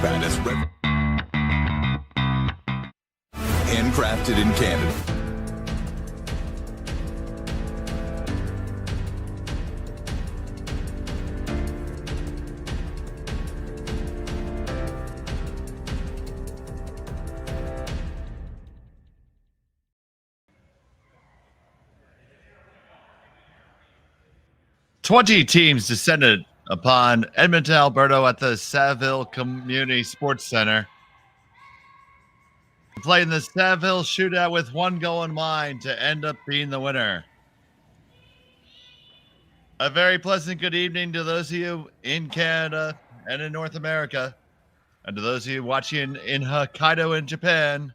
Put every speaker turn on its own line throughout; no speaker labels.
bad as handcrafted in Canada.
Twenty teams descended upon Edmonton, Alberta at the Saville Community Sports Center. Playing the Saville Shootout with one goal in mind to end up being the winner. A very pleasant good evening to those of you in Canada and in North America, and to those of you watching in Hokkaido in Japan.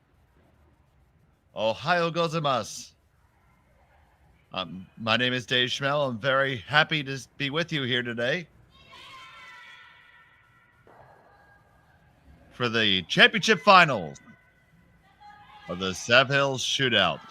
Ohio gozaimasu. My name is Dave Schmel. I'm very happy to be with you here today for the championship finals of the Saville Shootout.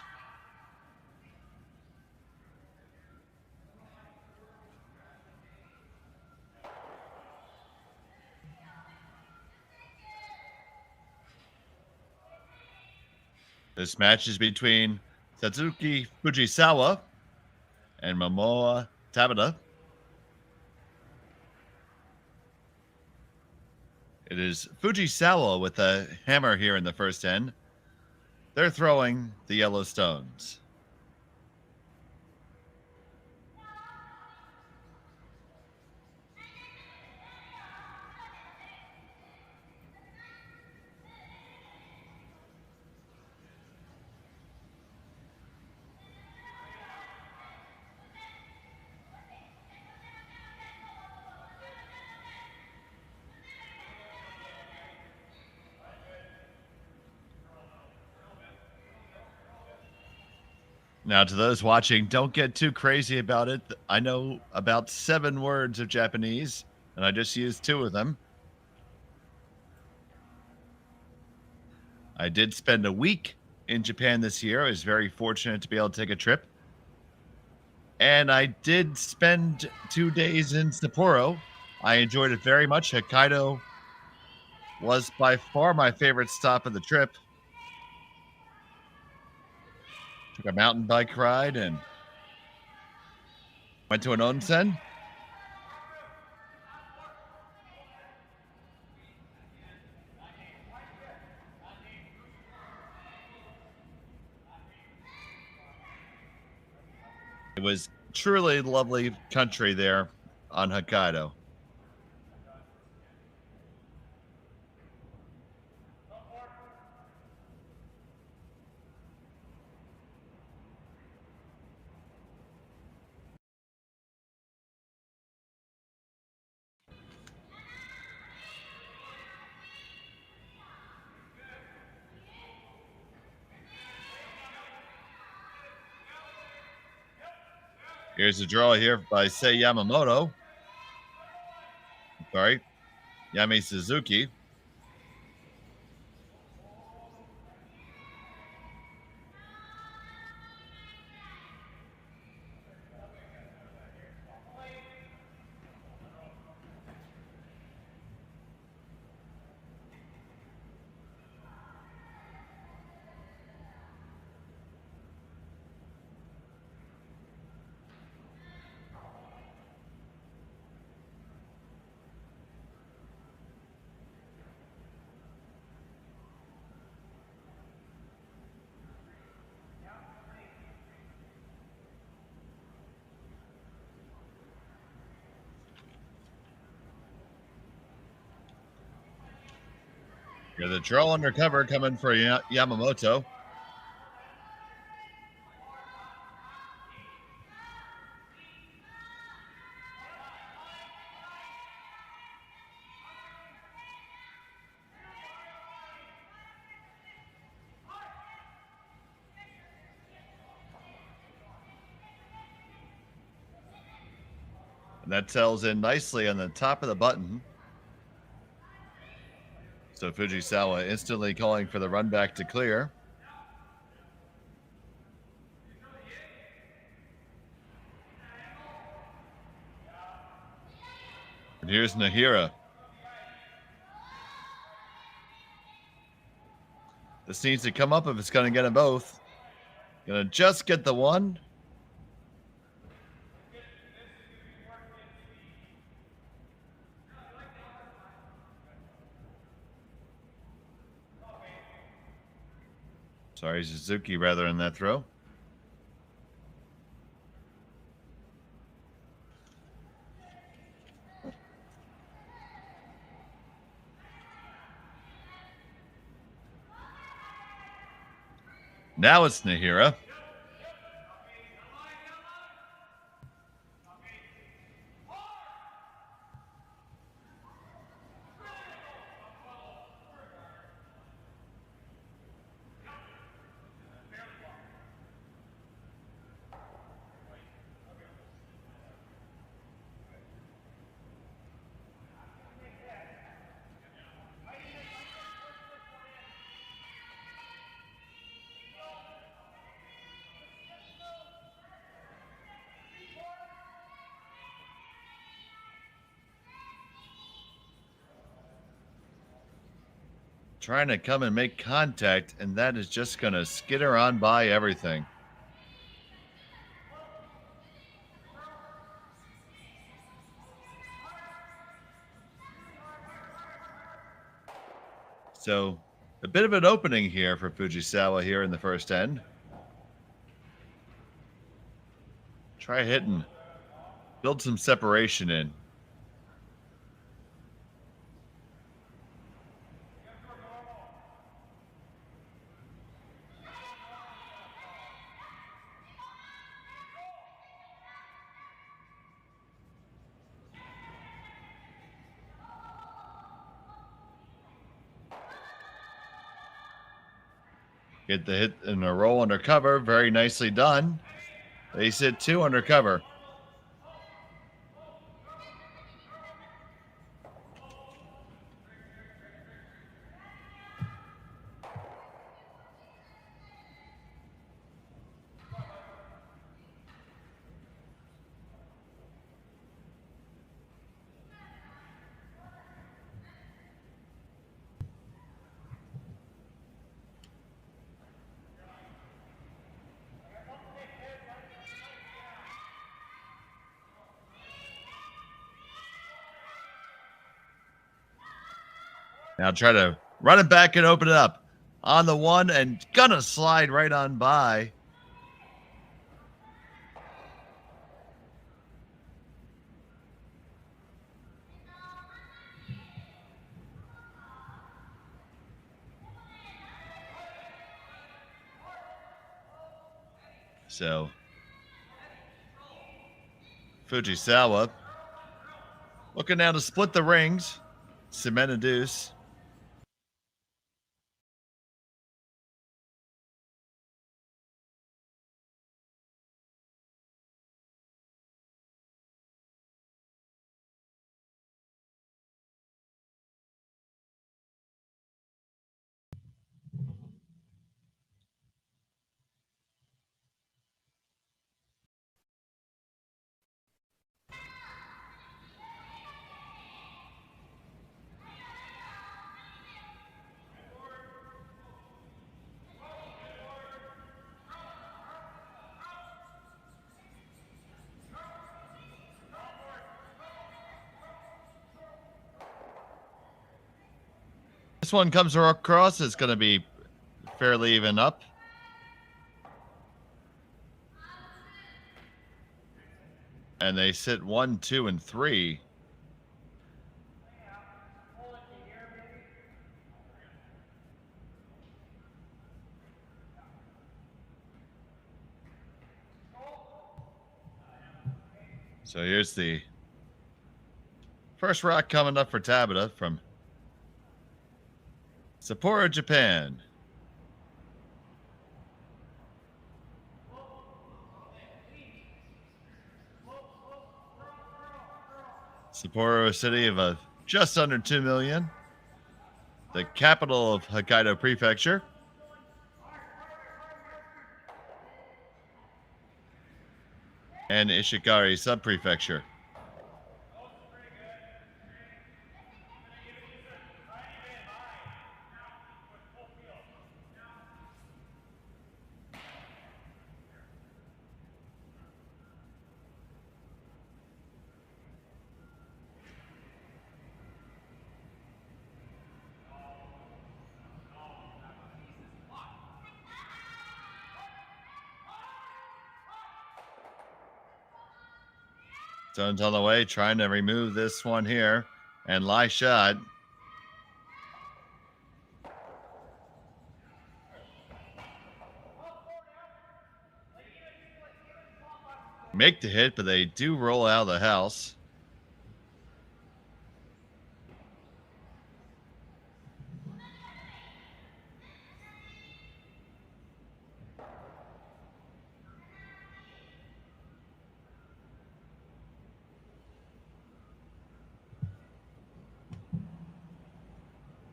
This match is between Satsuki Fujisawa and Momoha Tabata. It is Fujisawa with a hammer here in the first end. They're throwing the yellow stones. Now, to those watching, don't get too crazy about it. I know about 7 words of Japanese, and I just used 2 of them. I did spend a week in Japan this year. I was very fortunate to be able to take a trip. And I did spend 2 days in Sapporo. I enjoyed it very much. Hokkaido was by far my favorite stop of the trip. Took a mountain bike ride and went to an onsen. It was truly lovely country there on Hokkaido. Here's a draw here by Sei Yamamoto. Sorry, Yami Suzuki. Here's the draw undercover coming for Yamamoto. And that tells in nicely on the top of the button. So Fujisawa instantly calling for the run back to clear. And here's Nahira. This needs to come up if it's going to get them both. Gonna just get the one. Sorry, Suzuki rather in that throw. Now it's Nahira. Trying to come and make contact, and that is just going to skitter on by everything. So, a bit of an opening here for Fujisawa here in the first end. Try hitting. Build some separation in. Get the hit and a roll under cover. Very nicely done. They sit 2 under cover. Now try to run it back and open it up. On the one and gonna slide right on by. So Fujisawa looking now to split the rings. Cement a deuce. This one comes across. It's going to be fairly even up. And they sit 1, 2, and 3. So here's the first rock coming up for Tabata from Sapporo, Japan. Sapporo, a city of just under 2 million. The capital of Hokkaido Prefecture. And Ishikari Subprefecture. Stone's on the way, trying to remove this one here. And lie shot. Make the hit, but they do roll out of the house.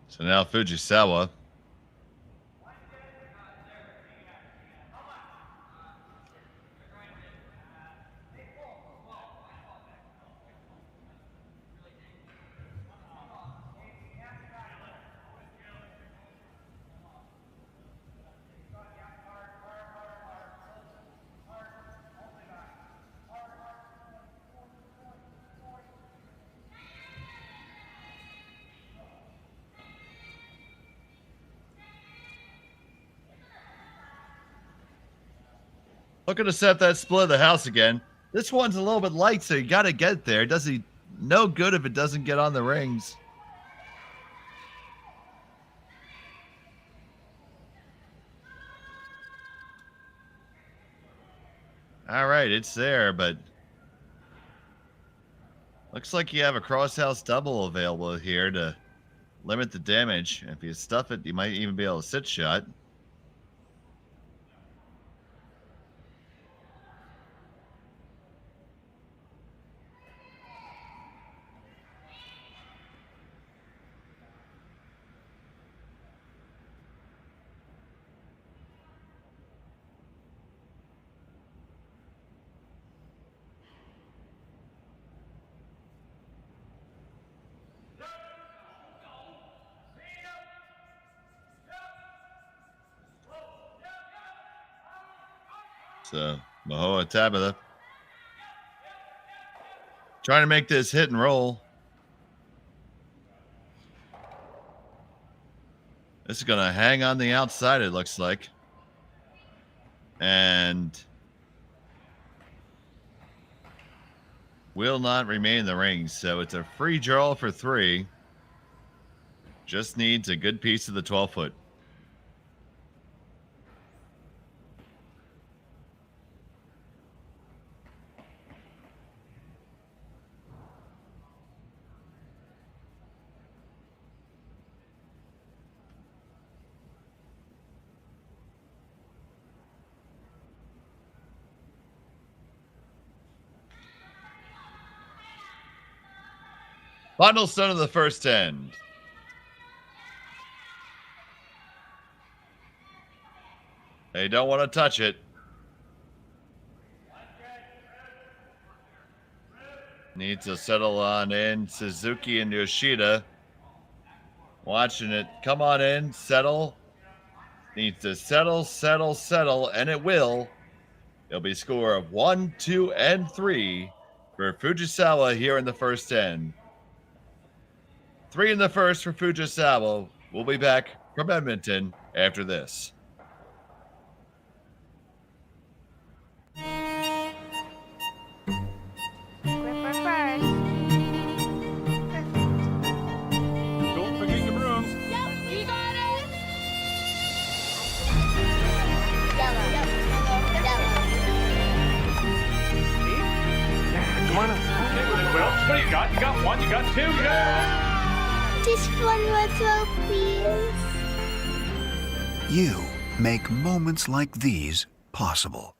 So now Fujisawa. Looking to set that split of the house again. This one's a little bit light, so you got to get there. It does no good if it doesn't get on the rings. All right, it's there, but looks like you have a crosshouse double available here to limit the damage. If you stuff it, you might even be able to sit shot. So, Momoha Tabata trying to make this hit and roll. This is going to hang on the outside, it looks like. And will not remain in the ring. So it's a free draw for 3. Just needs a good piece of the 12-foot. Final stone of the first end. They don't want to touch it. Needs to settle on in. Suzuki and Yoshida watching it. Come on in. Settle. Needs to settle, and it will. It'll be a score of 1, 2, and 3 for Fujisawa here in the first end. 3 in the first for Fujisawa. We'll be back from Edmonton after this.
Don't forget your brooms.
Yep, you got it.
Come on up. Well, what do you got? You got 1, you got 2, you got...
Just one more throw, please.
You make moments like these possible.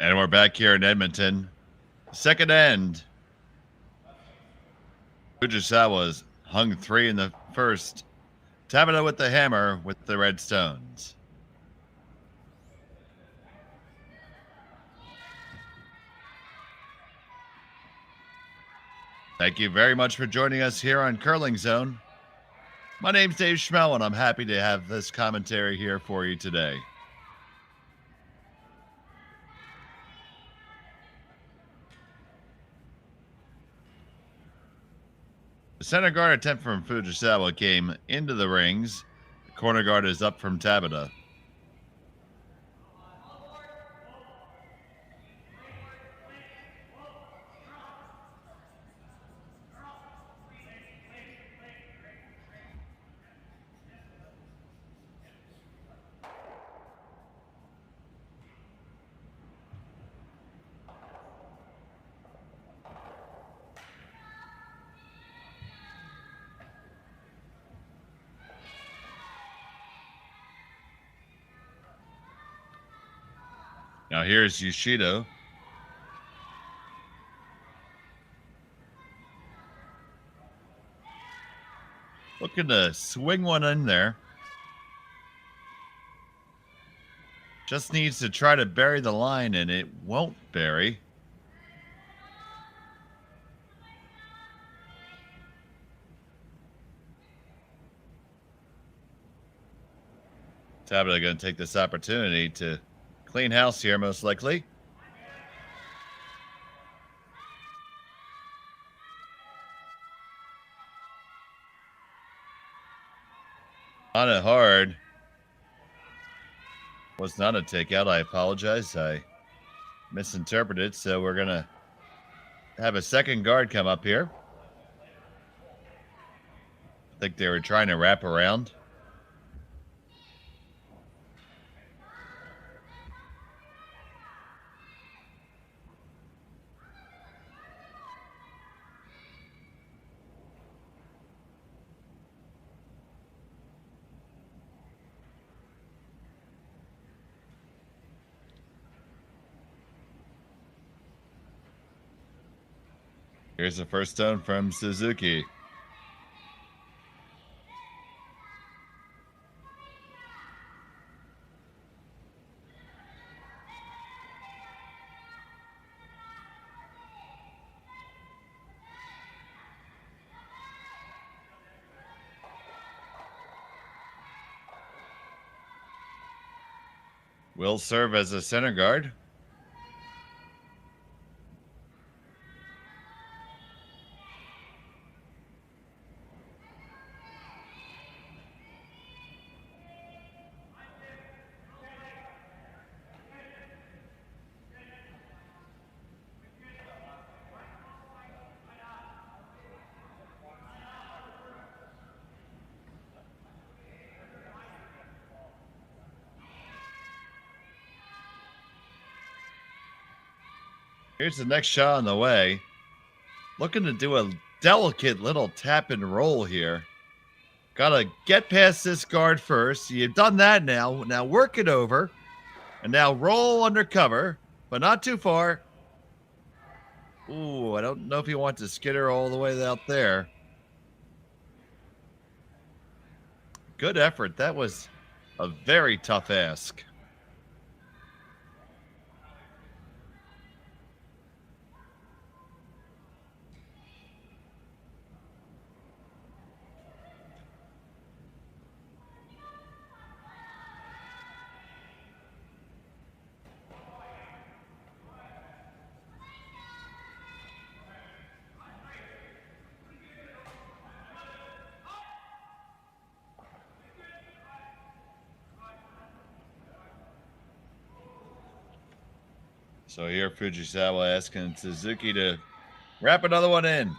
And we're back here in Edmonton. Second end. Fujisawa's hung 3 in the first. Tabata with the hammer with the red stones. Thank you very much for joining us here on Curling Zone. My name's Dave Schmel, and I'm happy to have this commentary here for you today. The center guard attempt from Fujisawa came into the rings. The corner guard is up from Tabata. Now here's Yoshido. Looking to swing one in there. Just needs to try to bury the line, and it won't bury. Tabata going to take this opportunity to clean house here, most likely. On it hard. Was not a takeout. I apologize. I misinterpreted. So we're going to have a second guard come up here. I think they were trying to wrap around. Here's the first stone from Suzuki. Will serve as a center guard. Here's the next shot on the way. Looking to do a delicate little tap and roll here. Gotta get past this guard first. You've done that now. Now work it over. And now roll under cover, but not too far. Ooh, I don't know if you want to skitter all the way out there. Good effort. That was a very tough ask. So here Fujisawa asking Suzuki to wrap another one in.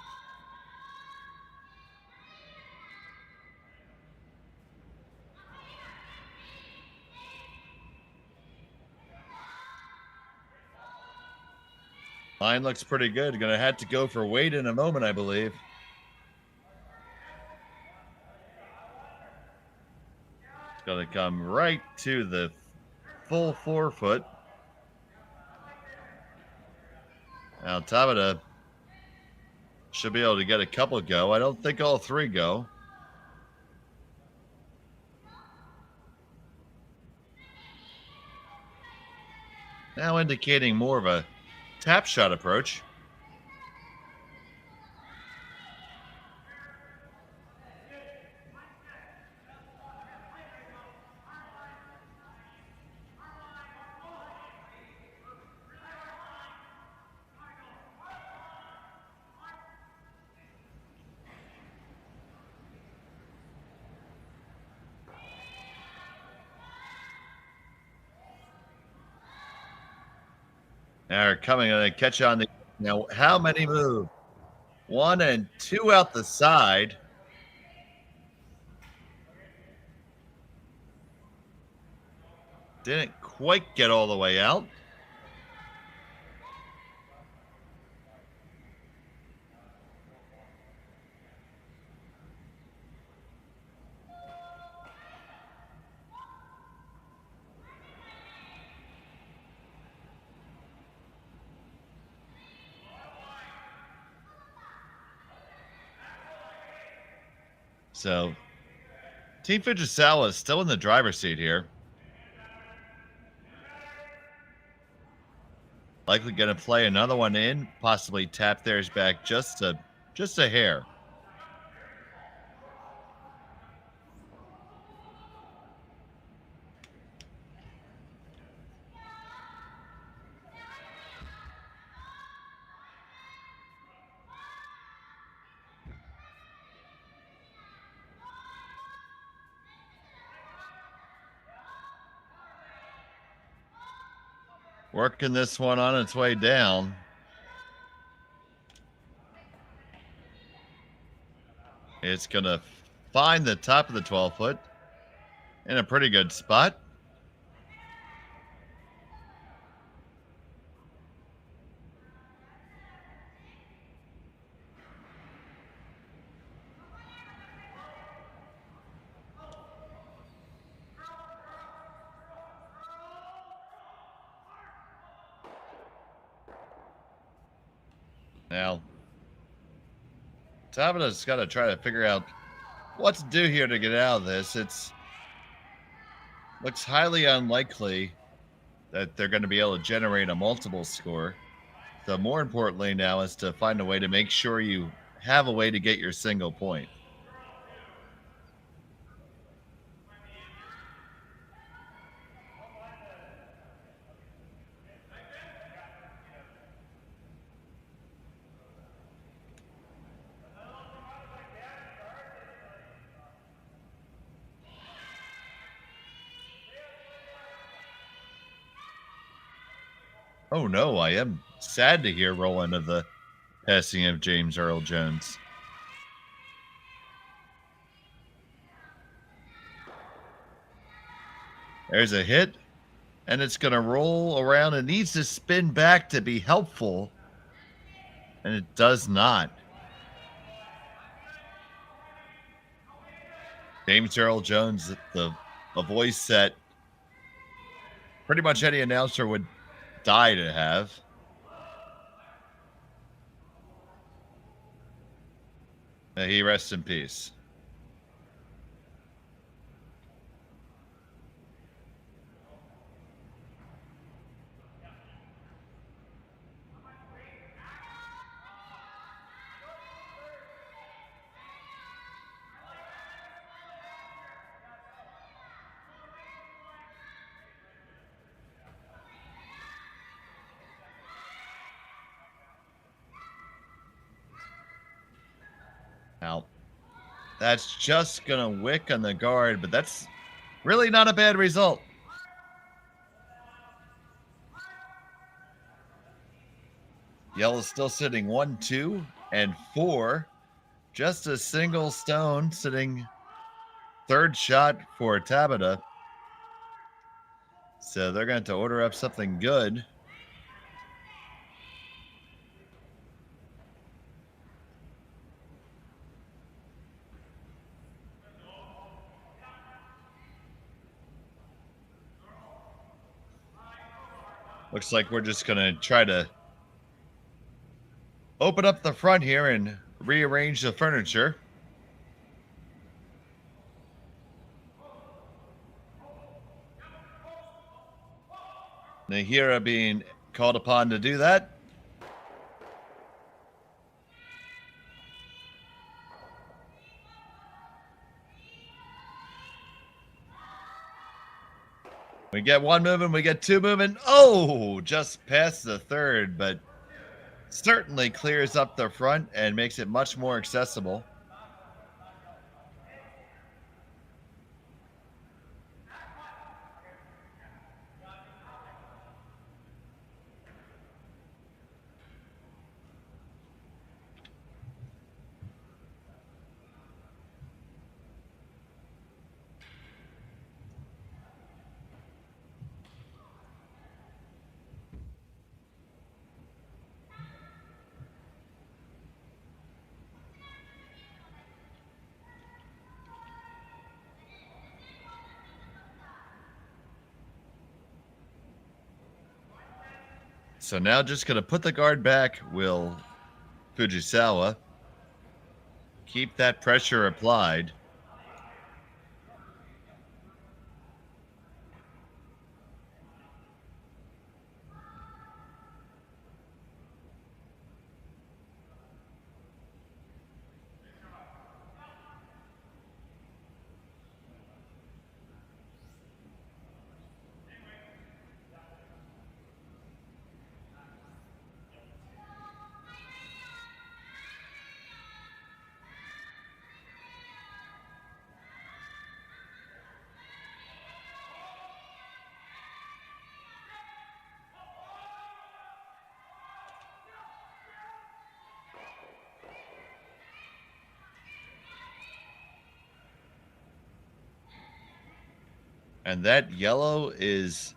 Line looks pretty good. Gonna have to go for weight in a moment, I believe. It's gonna come right to the full 4 foot. Now Tabata should be able to get a couple go. I don't think all three go. Now indicating more of a tap shot approach. They're coming to catch on the. Now, how many move? 1 and 2 out the side. Didn't quite get all the way out. So, Team Fujisawa is still in the driver's seat here. Likely going to play another one in, possibly tap theirs back just a hair. Working this one on its way down. It's going to find the top of the 12-foot in a pretty good spot. Now, Tabata's got to try to figure out what to do here to get out of this. Looks highly unlikely that they're going to be able to generate a multiple score. So more importantly now is to find a way to make sure you have a way to get your single point. Oh no, I am sad to hear Roland of the passing of James Earl Jones. There's a hit, and it's going to roll around. It needs to spin back to be helpful, and it does not. James Earl Jones, a voice that pretty much any announcer would die to have. May he rest in peace. Now, that's just going to wick on the guard, but that's really not a bad result. Yellow's still sitting 1, 2, and 4. Just a single stone sitting third shot for Tabata. So they're going to have to order up something good. Looks like we're just going to try to open up the front here and rearrange the furniture. Nahira being called upon to do that. We get one moving, we get two moving. Oh, just past the third, but certainly clears up the front and makes it much more accessible. So now just going to put the guard back, will Fujisawa. Keep that pressure applied. And that yellow is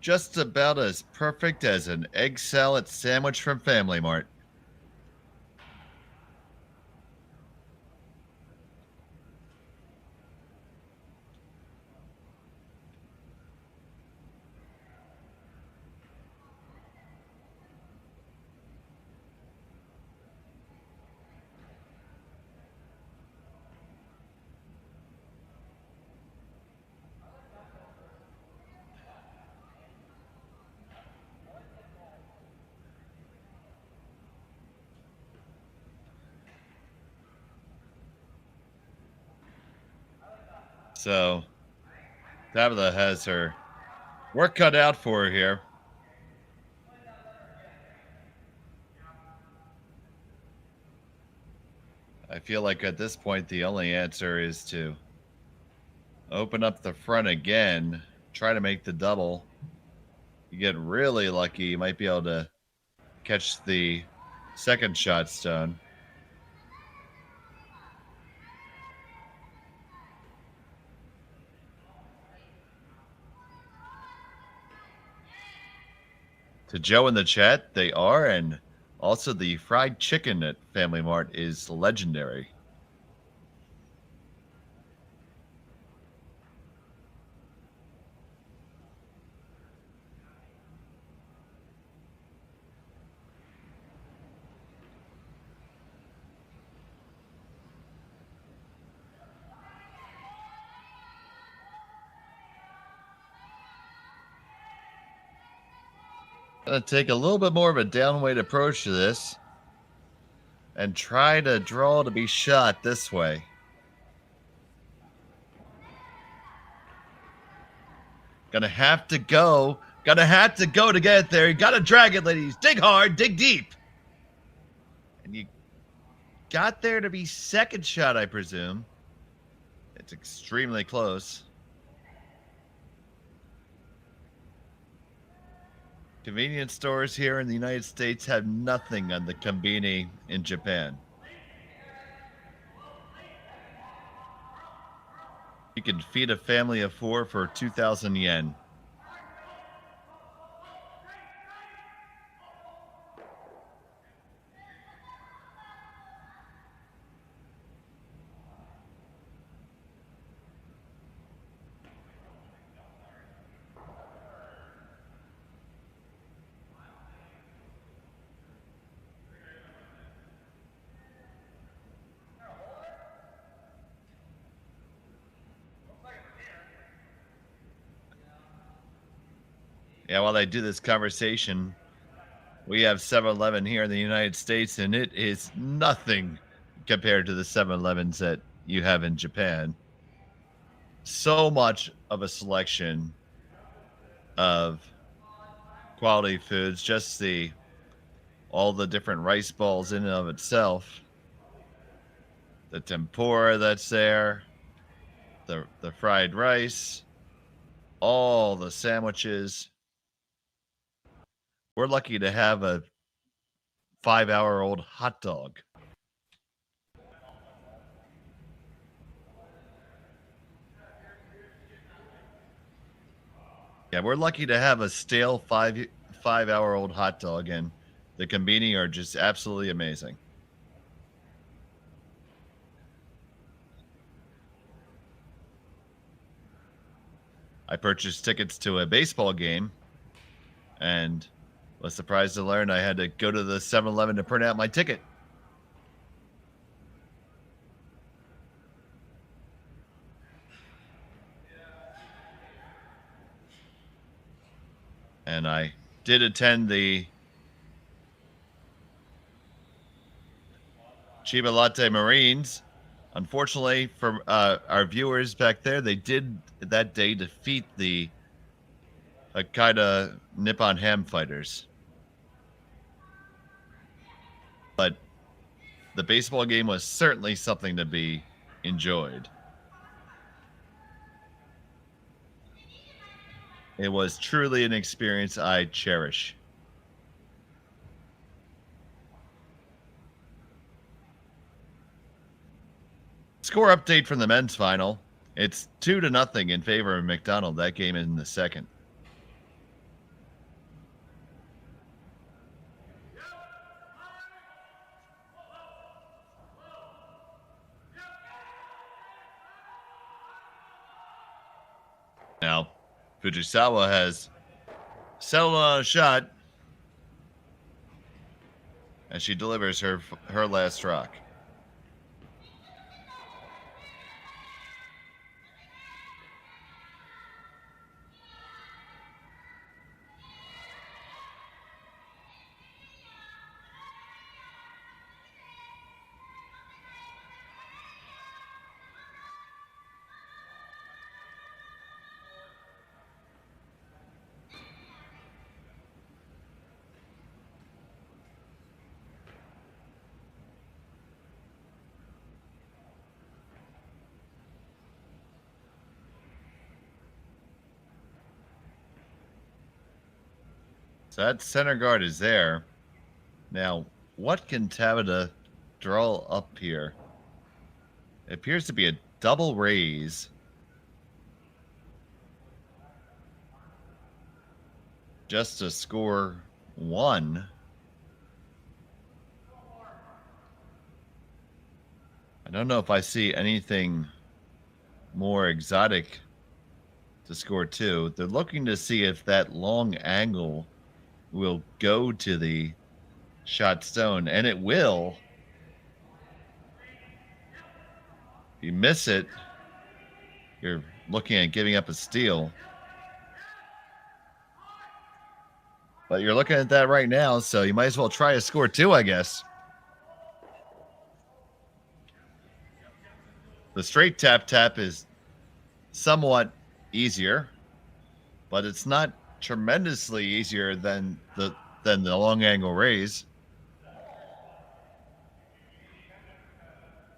just about as perfect as an egg salad sandwich from Family Mart. So, Tabata has her work cut out for her here. I feel like at this point, the only answer is to open up the front again, try to make the double. You get really lucky, you might be able to catch the second shot stone. To Joe in the chat, they are, and also the fried chicken at Family Mart is legendary. Gonna take a little bit more of a downweight approach to this and try to draw to be shot this way. Gonna have to go to get it there. You gotta drag it, ladies. Dig hard, dig deep. And you got there to be second shot, I presume. It's extremely close. Convenience stores here in the United States have nothing on the konbini in Japan. You can feed a family of 4 for 2,000 yen. Yeah, while I do this conversation, we have 7-Eleven here in the United States, and it is nothing compared to the 7-Elevens that you have in Japan. So much of a selection of quality foods, just the all the different rice balls in and of itself, the tempura that's there, the fried rice, all the sandwiches. We're lucky to have a 5-hour-old hot dog. Yeah, we're lucky to have a stale 5-hour-old hot dog, and the conbini are just absolutely amazing. I purchased tickets to a baseball game and was surprised to learn I had to go to the 7-Eleven to print out my ticket. And I did attend the Chiba Latte Marines. Unfortunately, for our viewers back there, they did that day defeat the Hokkaido Nippon Ham Fighters. But the baseball game was certainly something to be enjoyed. It was truly an experience I cherish. Score update from the men's final. It's 2-0 in favor of McDonald. That game in the second. Now, Fujisawa has settled on a shot as she delivers her last rock. So that center guard is there. Now, what can Tabata draw up here? It appears to be a double raise. Just to score 1. I don't know if I see anything more exotic to score 2. They're looking to see if that long angle will go to the shot stone, and it will. If you miss it, you're looking at giving up a steal. But you're looking at that right now, so you might as well try to score 2, I guess. The straight tap is somewhat easier, but it's not tremendously easier than the long angle raise.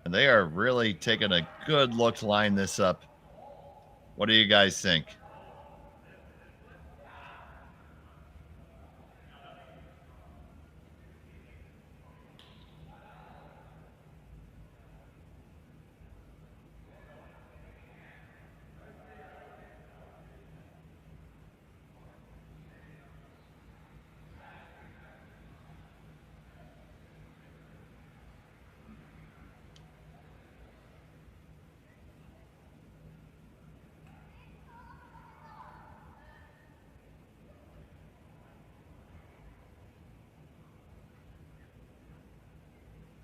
And they are really taking a good look to line this up. What do you guys think?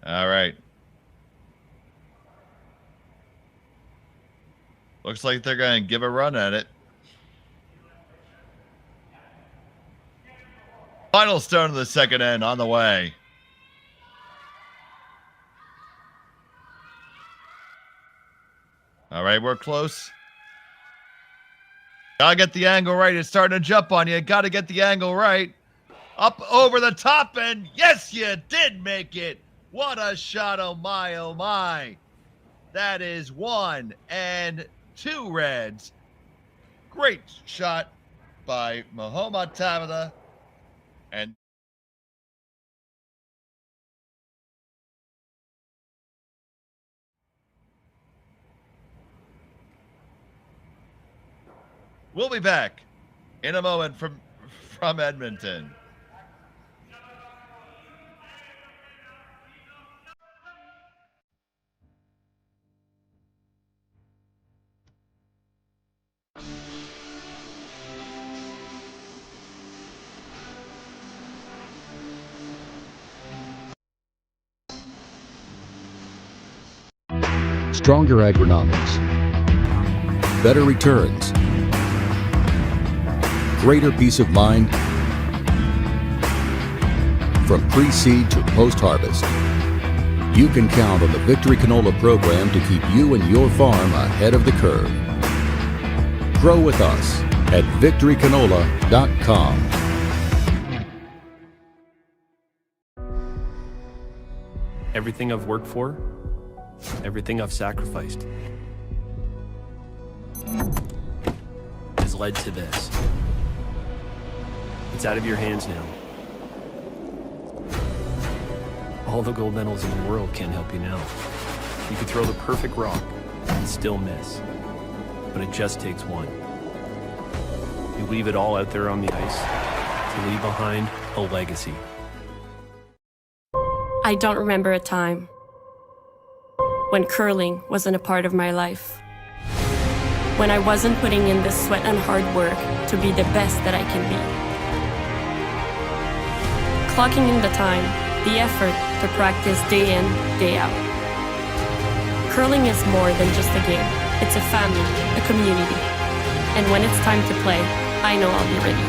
All right. Looks like they're going to give a run at it. Final stone of the second end on the way. All right, we're close. Gotta get the angle right. It's starting to jump on you. Gotta get the angle right. Up over the top, and yes, you did make it. What a shot, oh my, oh my. That is 1 and 2 reds. Great shot by Momoha Tabata. And we'll be back in a moment from Edmonton.
Stronger agronomics, better returns, greater peace of mind from pre-seed to post-harvest. You can count on the Victory Canola program to keep you and your farm ahead of the curve. Grow with us at victorycanola.com.
Everything I've worked for, everything I've sacrificed has led to this. It's out of your hands now. All the gold medals in the world can't help you now. You could throw the perfect rock and still miss, but it just takes one. You leave it all out there on the ice to leave behind a legacy.
I don't remember a time when curling wasn't a part of my life. When I wasn't putting in the sweat and hard work to be the best that I can be. Clocking in the time, the effort to practice day in, day out. Curling is more than just a game. It's a family, a community. And when it's time to play, I know I'll be ready.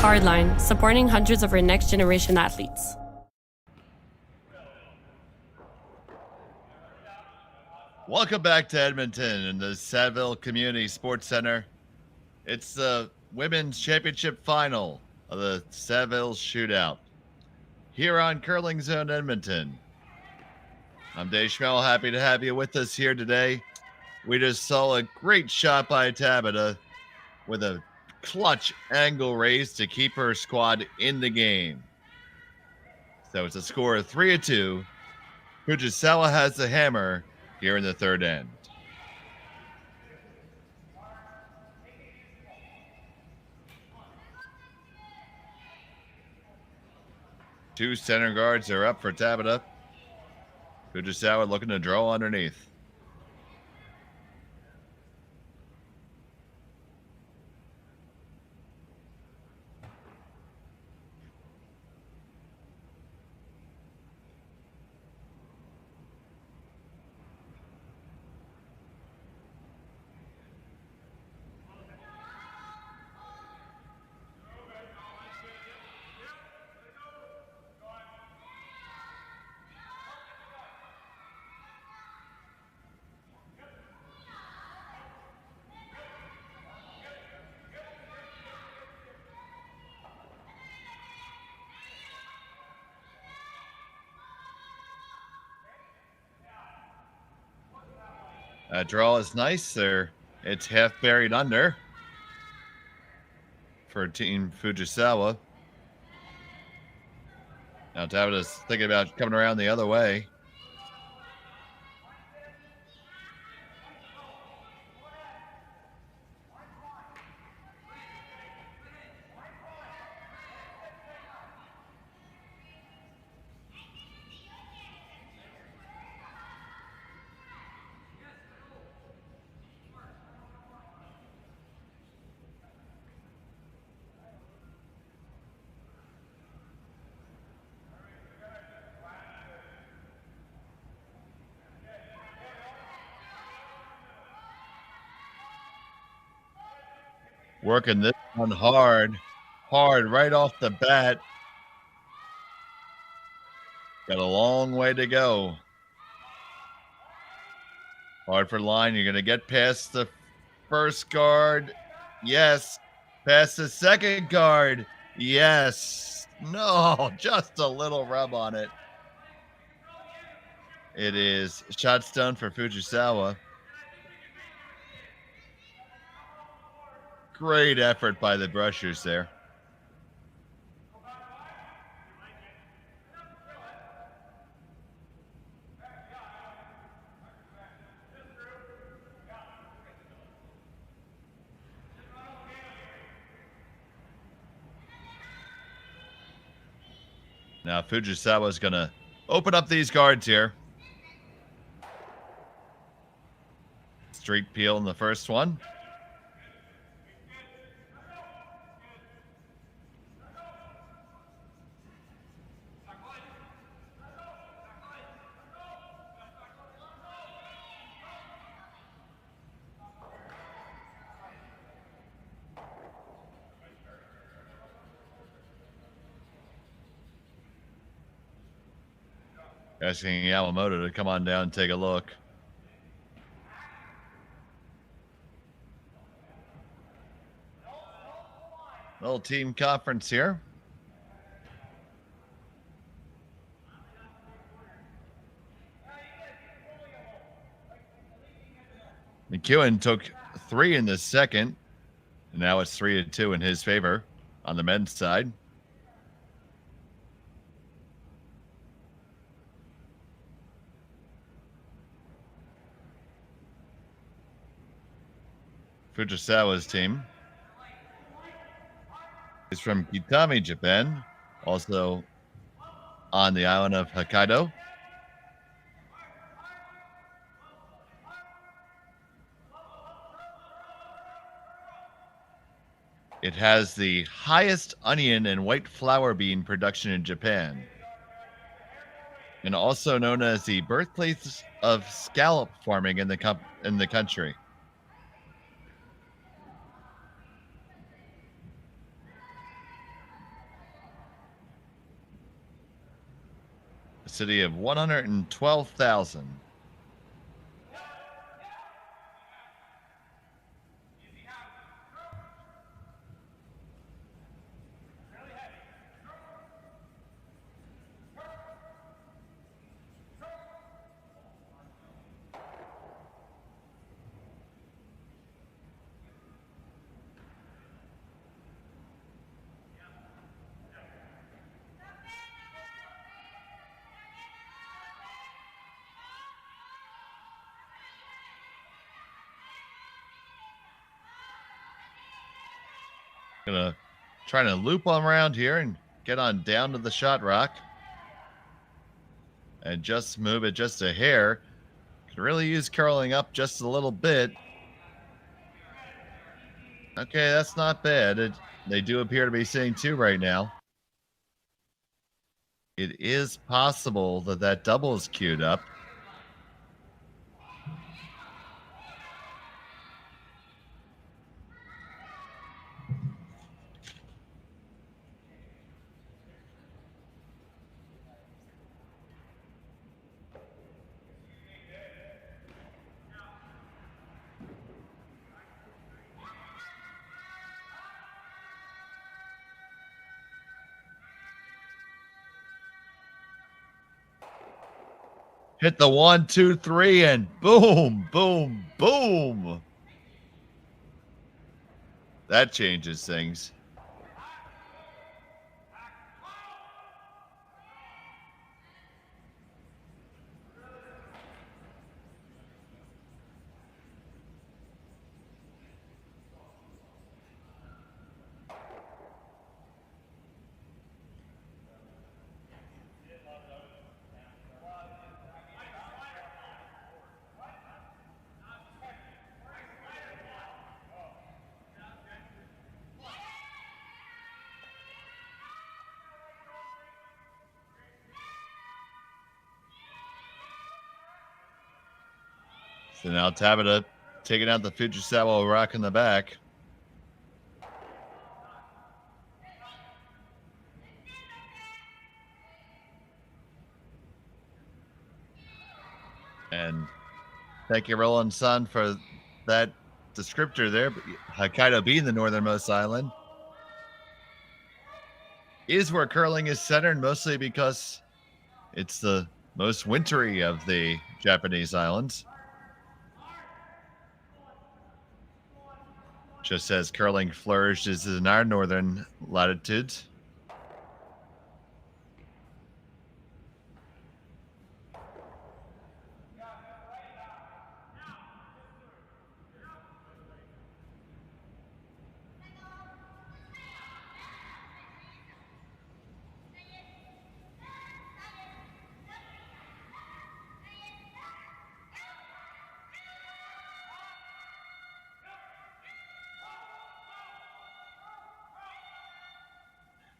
Hardline, supporting hundreds of our next generation athletes.
Welcome back to Edmonton in the Saville Community Sports Center. It's the Women's Championship Final of the Saville Shootout here on Curling Zone Edmonton. I'm Dave Schmel, happy to have you with us here today. We just saw a great shot by Tabata with a clutch angle raise to keep her squad in the game. So it's a score of 3-2. Fujisawa has the hammer here in the third end. Two center guards are up for Tabata. Fujisawa looking to draw underneath. That draw is nice there. It's half buried under for Team Fujisawa. Now Tabata's thinking about coming around the other way. Working this one hard. hard right off the bat. Got a long way to go. Hard for line. You're going to get past the first guard. Yes. Past the second guard. Yes. No, just a little rub on it. It is shot stone for Fujisawa. Great effort by the brushers there. Now Fujisawa is going to open up these guards here. Street peel in the first one. Asking Yamamoto to come on down and take a look. Little team conference here. McEwen took 3 in the second, and now it's 3-2 in his favor on the men's side. Fujisawa's team is from Kitami, Japan, also on the island of Hokkaido. It has the highest onion and white flour bean production in Japan, and also known as the birthplace of scallop farming in the country. A city of 112,000. Gonna try to loop on around here and get on down to the shot rock and just move it just a hair. Could really use curling up just a little bit. Okay, that's not bad. They do appear to be seeing 2 right now. It is possible that double is queued up. Hit the 1, 2, 3, and boom, boom, boom. That changes things. So now Tabata taking out the Fujisawa rock in the back. And thank you, Roland Sun, for that descriptor there. Hokkaido being the northernmost island is where curling is centered, mostly because it's the most wintry of the Japanese islands. Just as curling flourishes in our northern latitudes.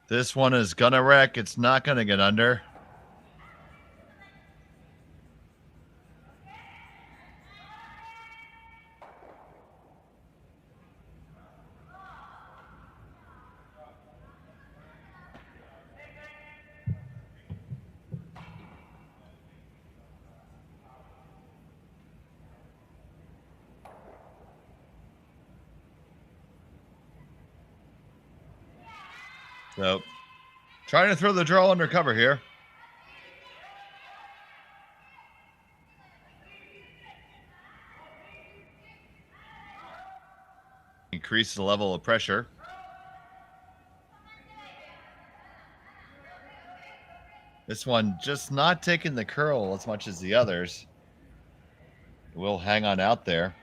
This one is gonna wreck. It's not gonna get under. So, trying to throw the draw under cover here. Increase the level of pressure. This one just not taking the curl as much as the others. Will hang on out there.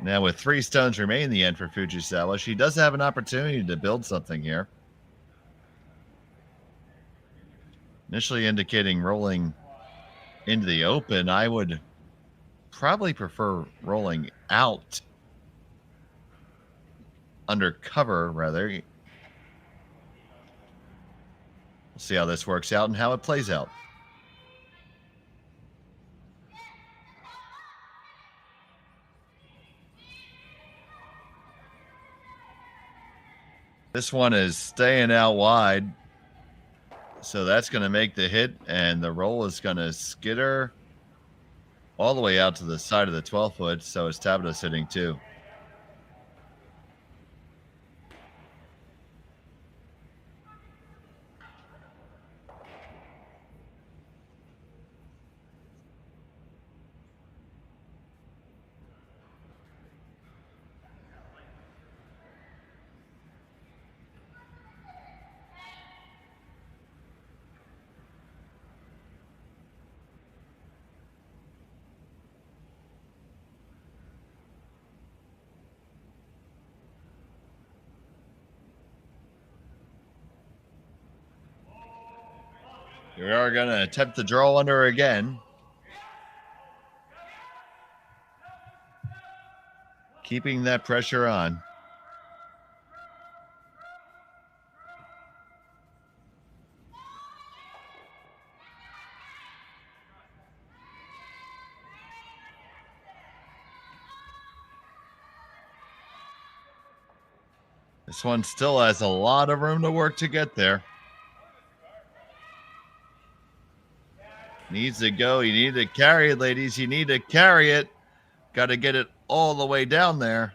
Now with 3 stones remaining in the end for Fujisawa, she does have an opportunity to build something here. Initially indicating rolling into the open, I would probably prefer rolling out. Under cover, rather. We'll see how this works out and how it plays out. This one is staying out wide. So that's going to make the hit, and the roll is going to skitter all the way out to the side of the 12-foot, so it's Tabata sitting too. We are going to attempt to draw under again. Keeping that pressure on. This one still has a lot of room to work to get there. Needs to go. You need to carry it, ladies. You need to carry it. Got to get it all the way down there.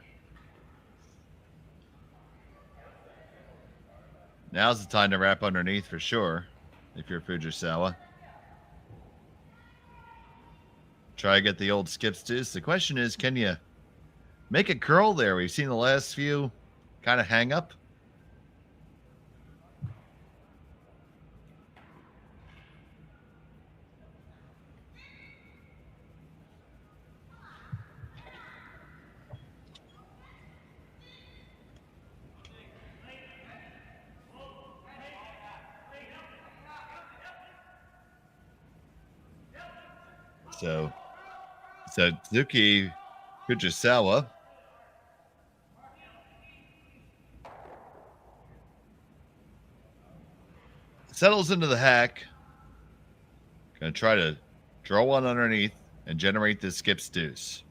Now's the time to wrap underneath for sure, if you're Fujisawa. Try to get the old skips deuce. The question is, can you make a curl there? We've seen the last few kind of hang up. So Satsuki Fujisawa settles into the hack. Gonna try to draw one underneath and generate this skip's deuce.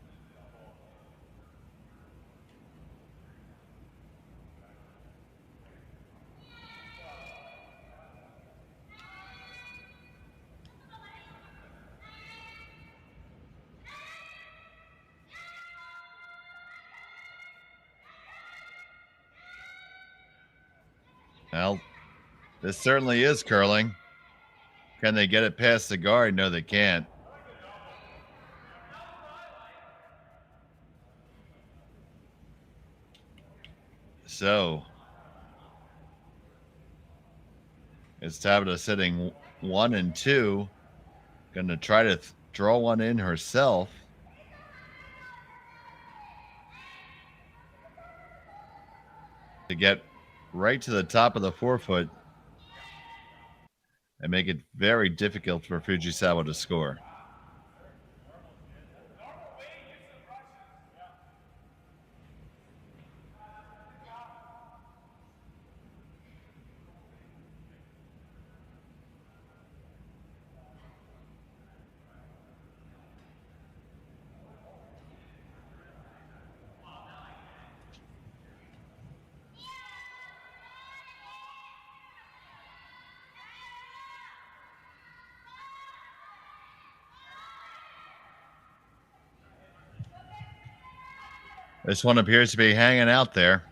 Well, this certainly is curling. Can they get it past the guard? No, they can't. So, it's Tabata sitting 1 and 2. Going to try to draw one in herself. To get right to the top of the forefoot and make it very difficult for Fujisawa to score. This one appears to be hanging out there.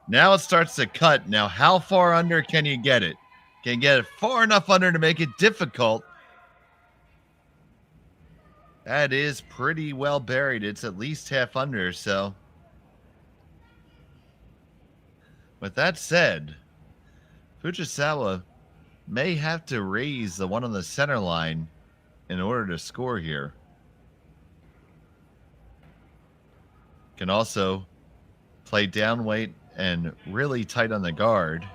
Now it starts to cut. Now, how far under can you get it? Can you get it far enough under to make it difficult? That is pretty well buried. It's at least half under, so. With that said, Fujisawa may have to raise the one on the center line in order to score here. Can also play down weight and really tight on the guard.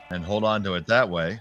And hold on to it that way.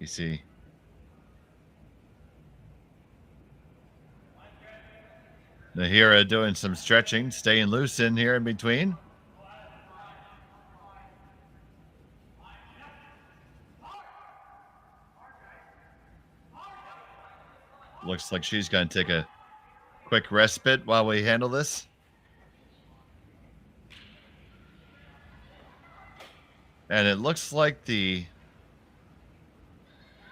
You see. Nahira doing some stretching, staying loose in here in between. Looks like she's going to take a quick respite while we handle this. And it looks like the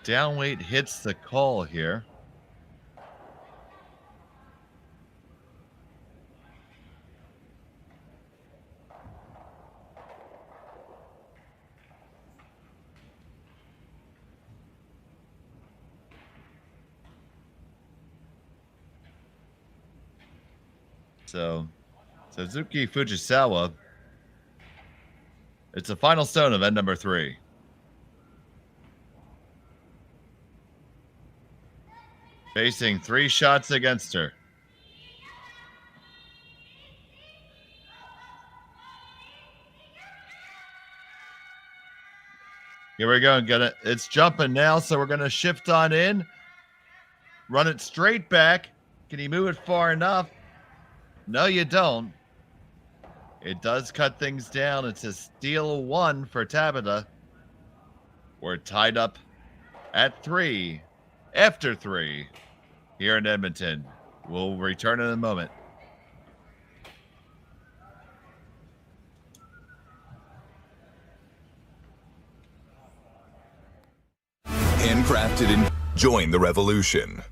down weight hits the call here. So, Satsuki Fujisawa, it's the final stone of end number 3. Facing 3 shots against her. Here we go. It's jumping now, so we're going to shift on in. Run it straight back. Can you move it far enough? No, you don't. It does cut things down. It's a steal 1 for Tabata. We're tied up at 3. After 3 here in Edmonton. We'll return in a moment.
Handcrafted and join the revolution.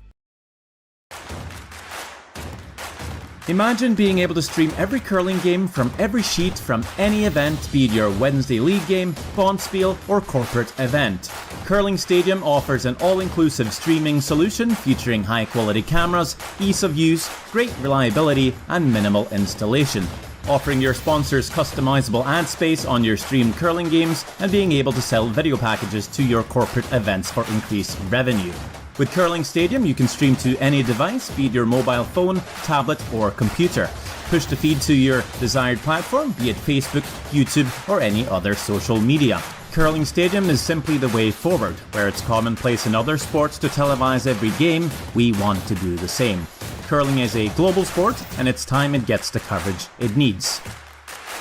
Imagine being able to stream every curling game from every sheet from any event, be it your Wednesday league game, bonspiel, or corporate event. Curling Stadium offers an all-inclusive streaming solution featuring high-quality cameras, ease of use, great reliability, and minimal installation. Offering your sponsors customizable ad space on your streamed curling games and being able to sell video packages to your corporate events for increased revenue. With Curling Stadium, you can stream to any device, be it your mobile phone, tablet, or computer. Push the feed to your desired platform, be it Facebook, YouTube, or any other social media. Curling Stadium is simply the way forward. Where it's commonplace in other sports to televise every game, we want to do the same. Curling is a global sport, and it's time it gets the coverage it needs.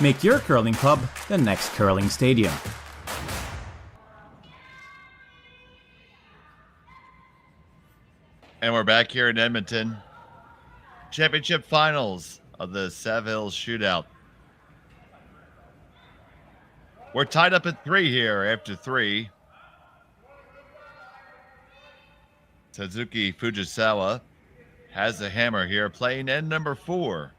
Make your curling club the next Curling Stadium.
And we're back here in Edmonton. Championship finals of the Saville Shootout. We're tied up at 3 here after 3. Satsuki Fujisawa has the hammer here, playing end number 4.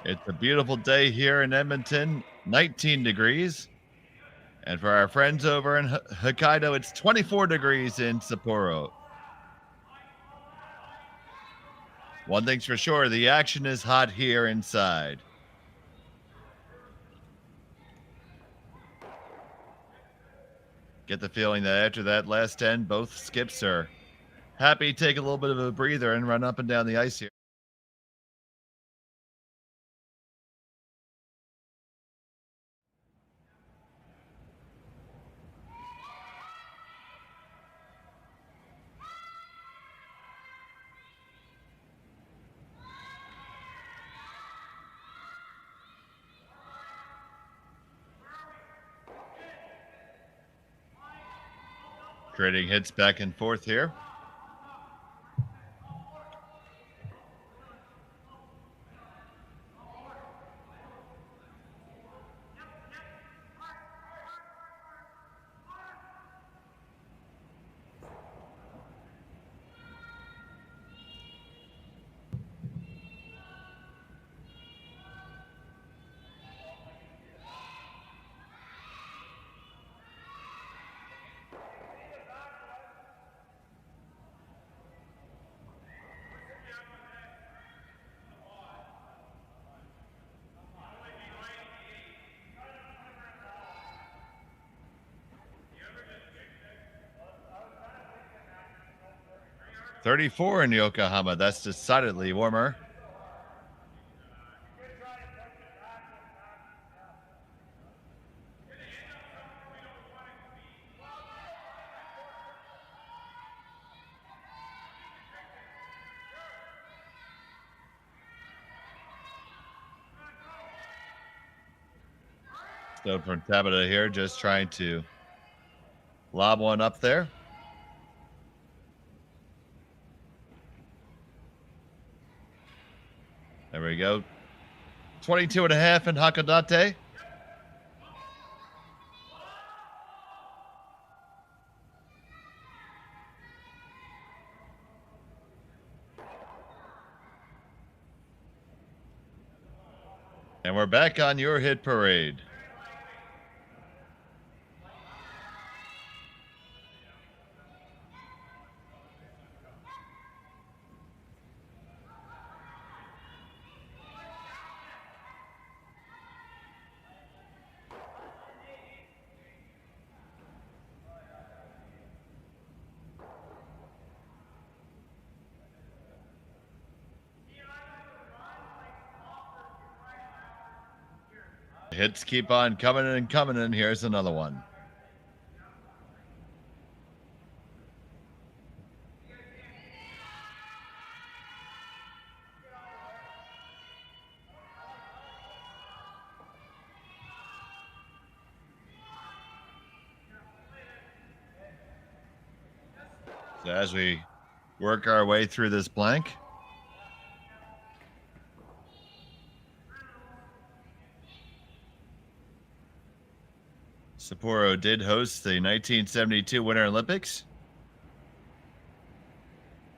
It's a beautiful day here in Edmonton, 19 degrees. And for our friends over in Hokkaido, it's 24 degrees in Sapporo. One thing's for sure, the action is hot here inside. Get the feeling that after that last 10, both skips are happy to take a little bit of a breather and run up and down the ice here. Trading hits back and forth here. .34 in Yokohama. That's decidedly warmer. So from Tabata here, just trying to lob one up there. There we go. 22 and a half in Hakodate. And we're back on your hit parade. Hits keep on coming in and coming in. Here's another one. So as we work our way through this blank, Sapporo did host the 1972 Winter Olympics.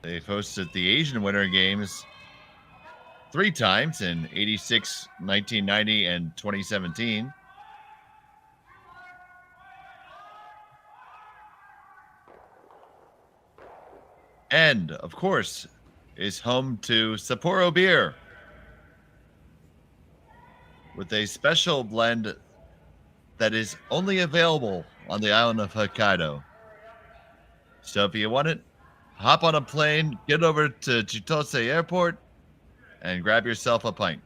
They've hosted the Asian Winter Games 3 times in 86, 1990, and 2017. And, of course, is home to Sapporo beer with a special blend that is only available on the island of Hokkaido. So if you want it, hop on a plane, get over to Chitose Airport, and grab yourself a pint.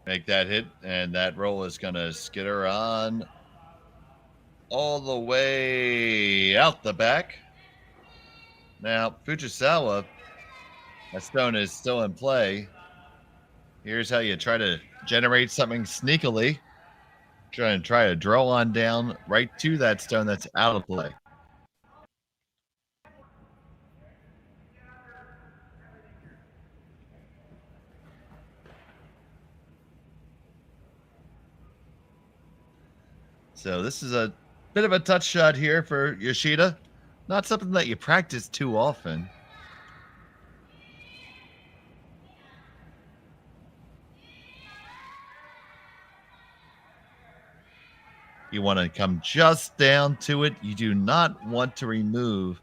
Make that hit, and that roll is going to skitter on all the way out the back. Now, Fujisawa, that stone is still in play. Here's how you try to generate something sneakily. Try to draw on down right to that stone that's out of play. So this is a bit of a touch shot here for Yoshida. Not something that you practice too often. You want to come just down to it. You do not want to remove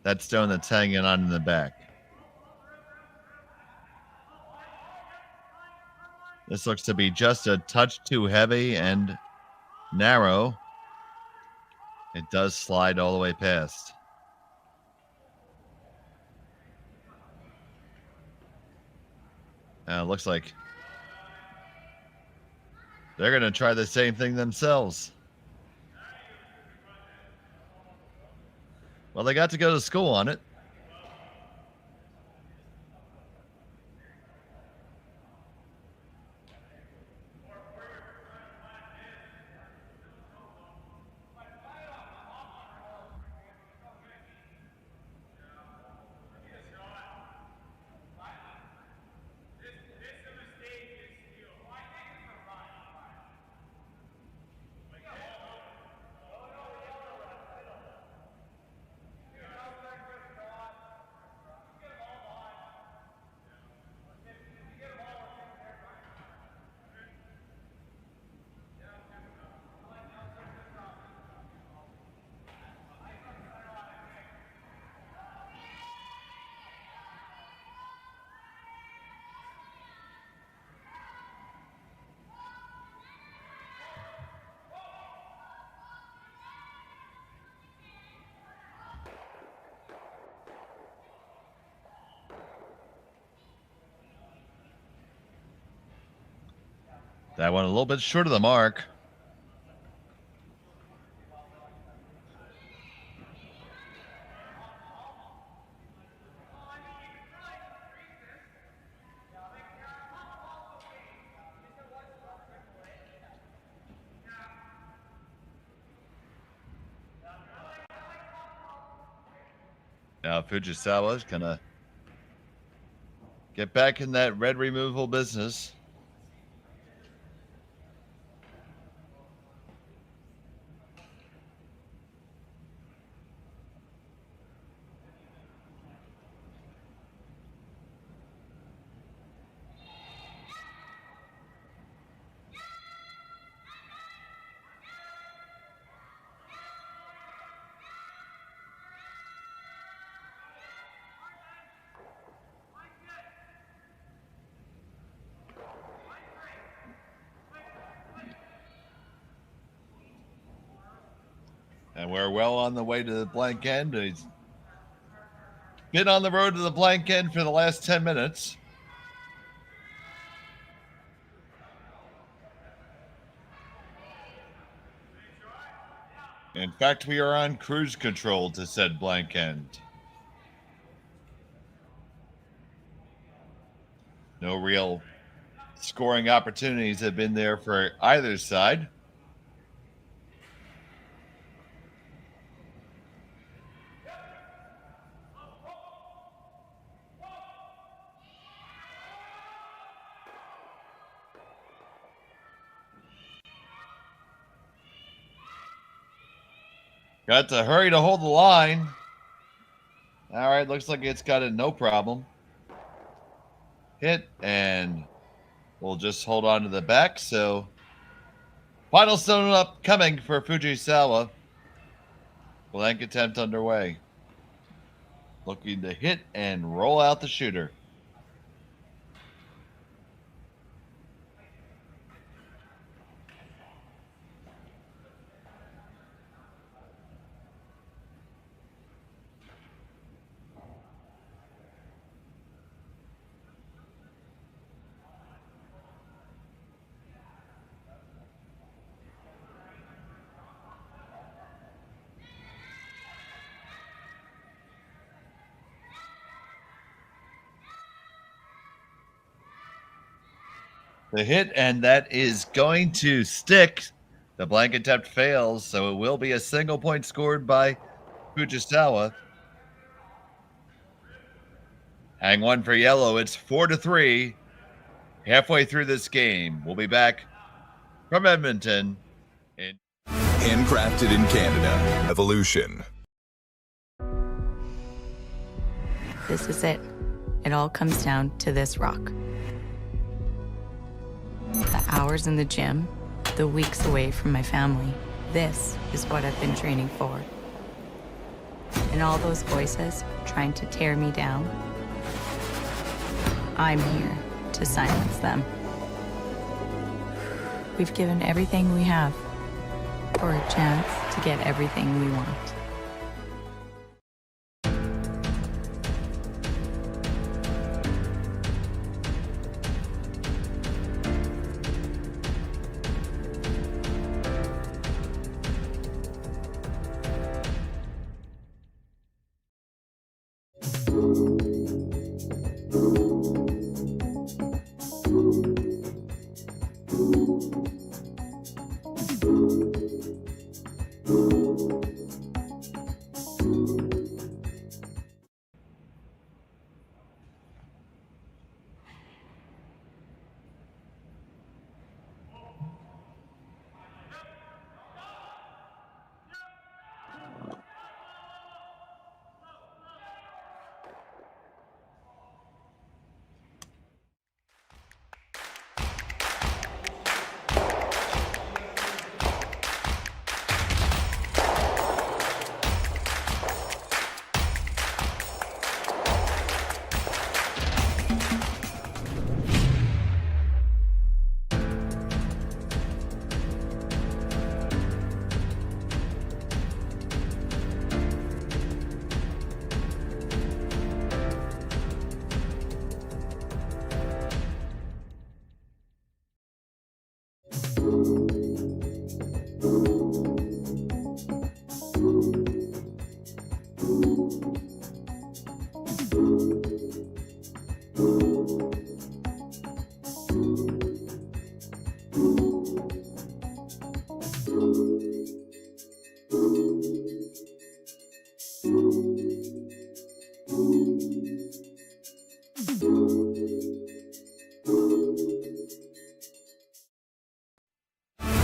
that stone that's hanging on in the back. This looks to be just a touch too heavy and narrow. It does slide all the way past. Looks like they're going to try the same thing themselves. Well, they got to go to school on it. That one a little bit short of the mark. Now Fujisawa is going to get back in that red removal business. And we're well on the way to the blank end. He's been on the road to the blank end for the last 10 minutes. In fact, we are on cruise control to said blank end. No real scoring opportunities have been there for either side. Got to hurry to hold the line. All right, looks like it's got it no problem. Hit, and we'll just hold on to the back. So, final stone up coming for Fujisawa. Blank attempt underway. Looking to hit and roll out the shooter. The hit, and that is going to stick. The blank attempt fails, so it will be a single point scored by Fujisawa. Hang one for yellow. It's 4-3. Halfway through this game. We'll be back from Edmonton.
Handcrafted in Canada. Evolution.
This is it. It all comes down to this rock. The hours in the gym, the weeks away from my family. This is what I've been training for. And all those voices trying to tear me down, I'm here to silence them. We've given everything we have for a chance to get everything we want.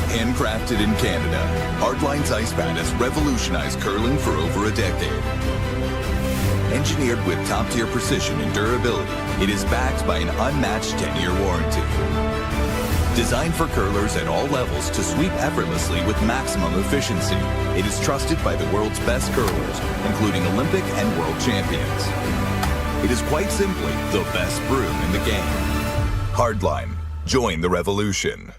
Handcrafted in Canada, Hardline's ice pad has revolutionized curling for over a decade. Engineered with top-tier precision and durability, it is backed by an unmatched 10-year warranty. Designed for curlers at all levels to sweep effortlessly with maximum efficiency, it is trusted by the world's best curlers, including Olympic and world champions. It is quite simply the best broom in the game. Hardline, join the revolution.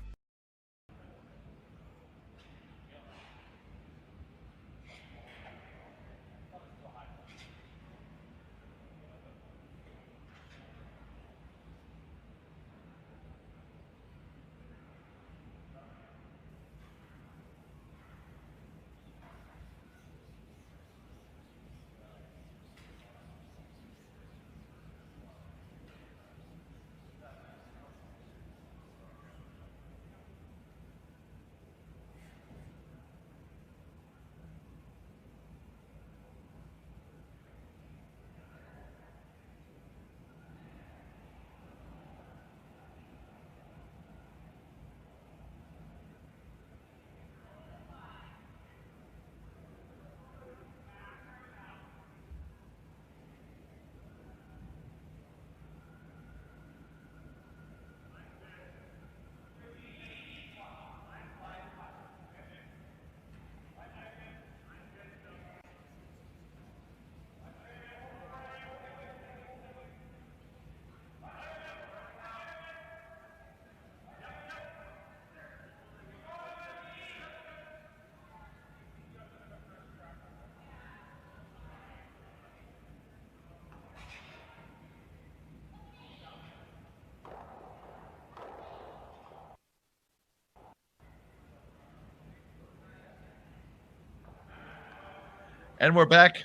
And we're back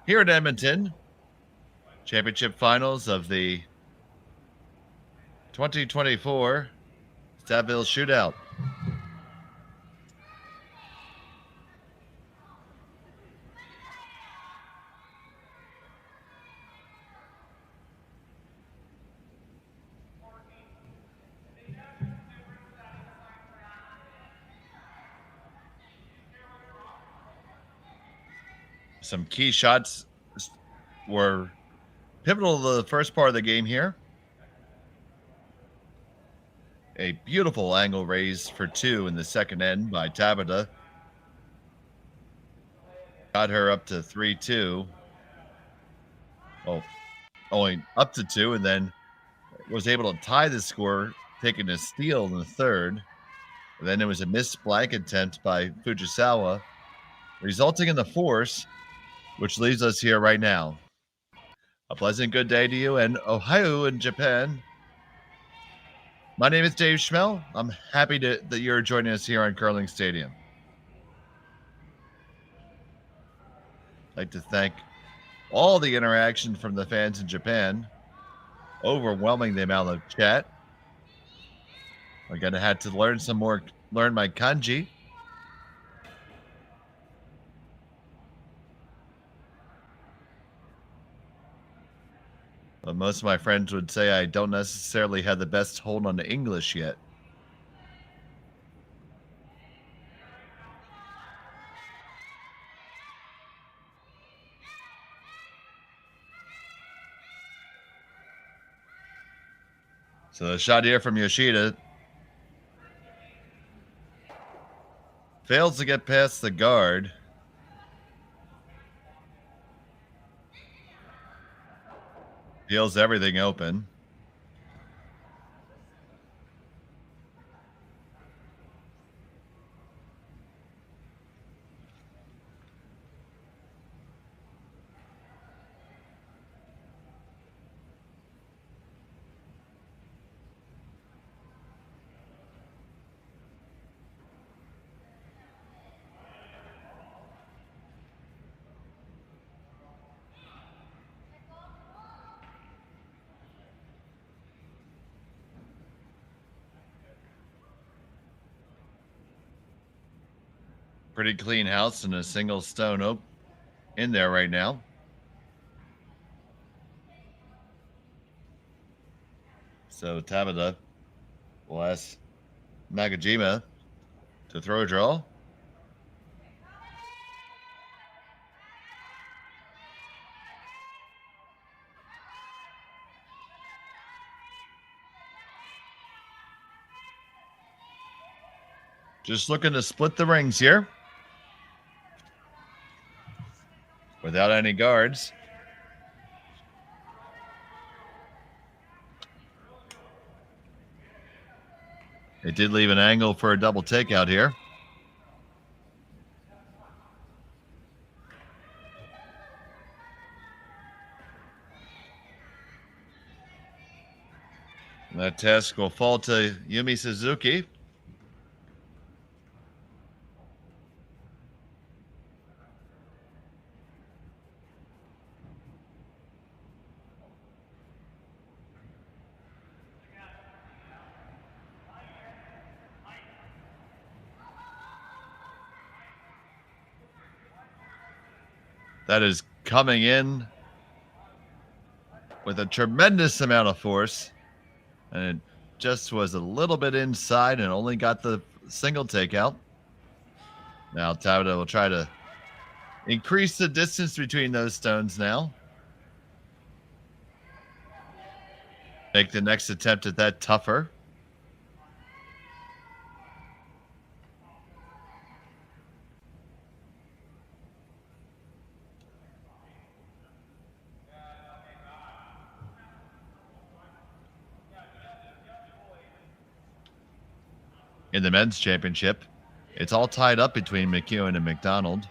here in Edmonton. Championship finals of the 2024 Saville Shootout. Some key shots were pivotal to the first part of the game here. A beautiful angle raise for 2 in the second end by Tabata. Got her up to 3-2. Oh, only up to 2, and then was able to tie the score, taking a steal in the third. And then it was a missed blank attempt by Fujisawa, resulting in the force, which leaves us here right now. A pleasant good day to you, and Ohio in Japan. My name is Dave Schmel. I'm happy that you're joining us here on Curling Stadium. I'd like to thank all the interaction from the fans in Japan. Overwhelming the amount of chat. I'm going to have to learn my kanji. But most of my friends would say I don't necessarily have the best hold on the English yet. So the shot here from Yoshida fails to get past the guard. Peels everything open. Pretty clean house and a single stone in there right now. So Tabata will ask Nakajima to throw a draw. Just looking to split the rings here. Without any guards. It did leave an angle for a double takeout here. And that task will fall to Yumi Suzuki. That is coming in with a tremendous amount of force. And it just was a little bit inside and only got the single takeout. Now Tabata will try to increase the distance between those stones now. Make the next attempt at that tougher. In the men's championship, it's all tied up between McEwen and McDonald.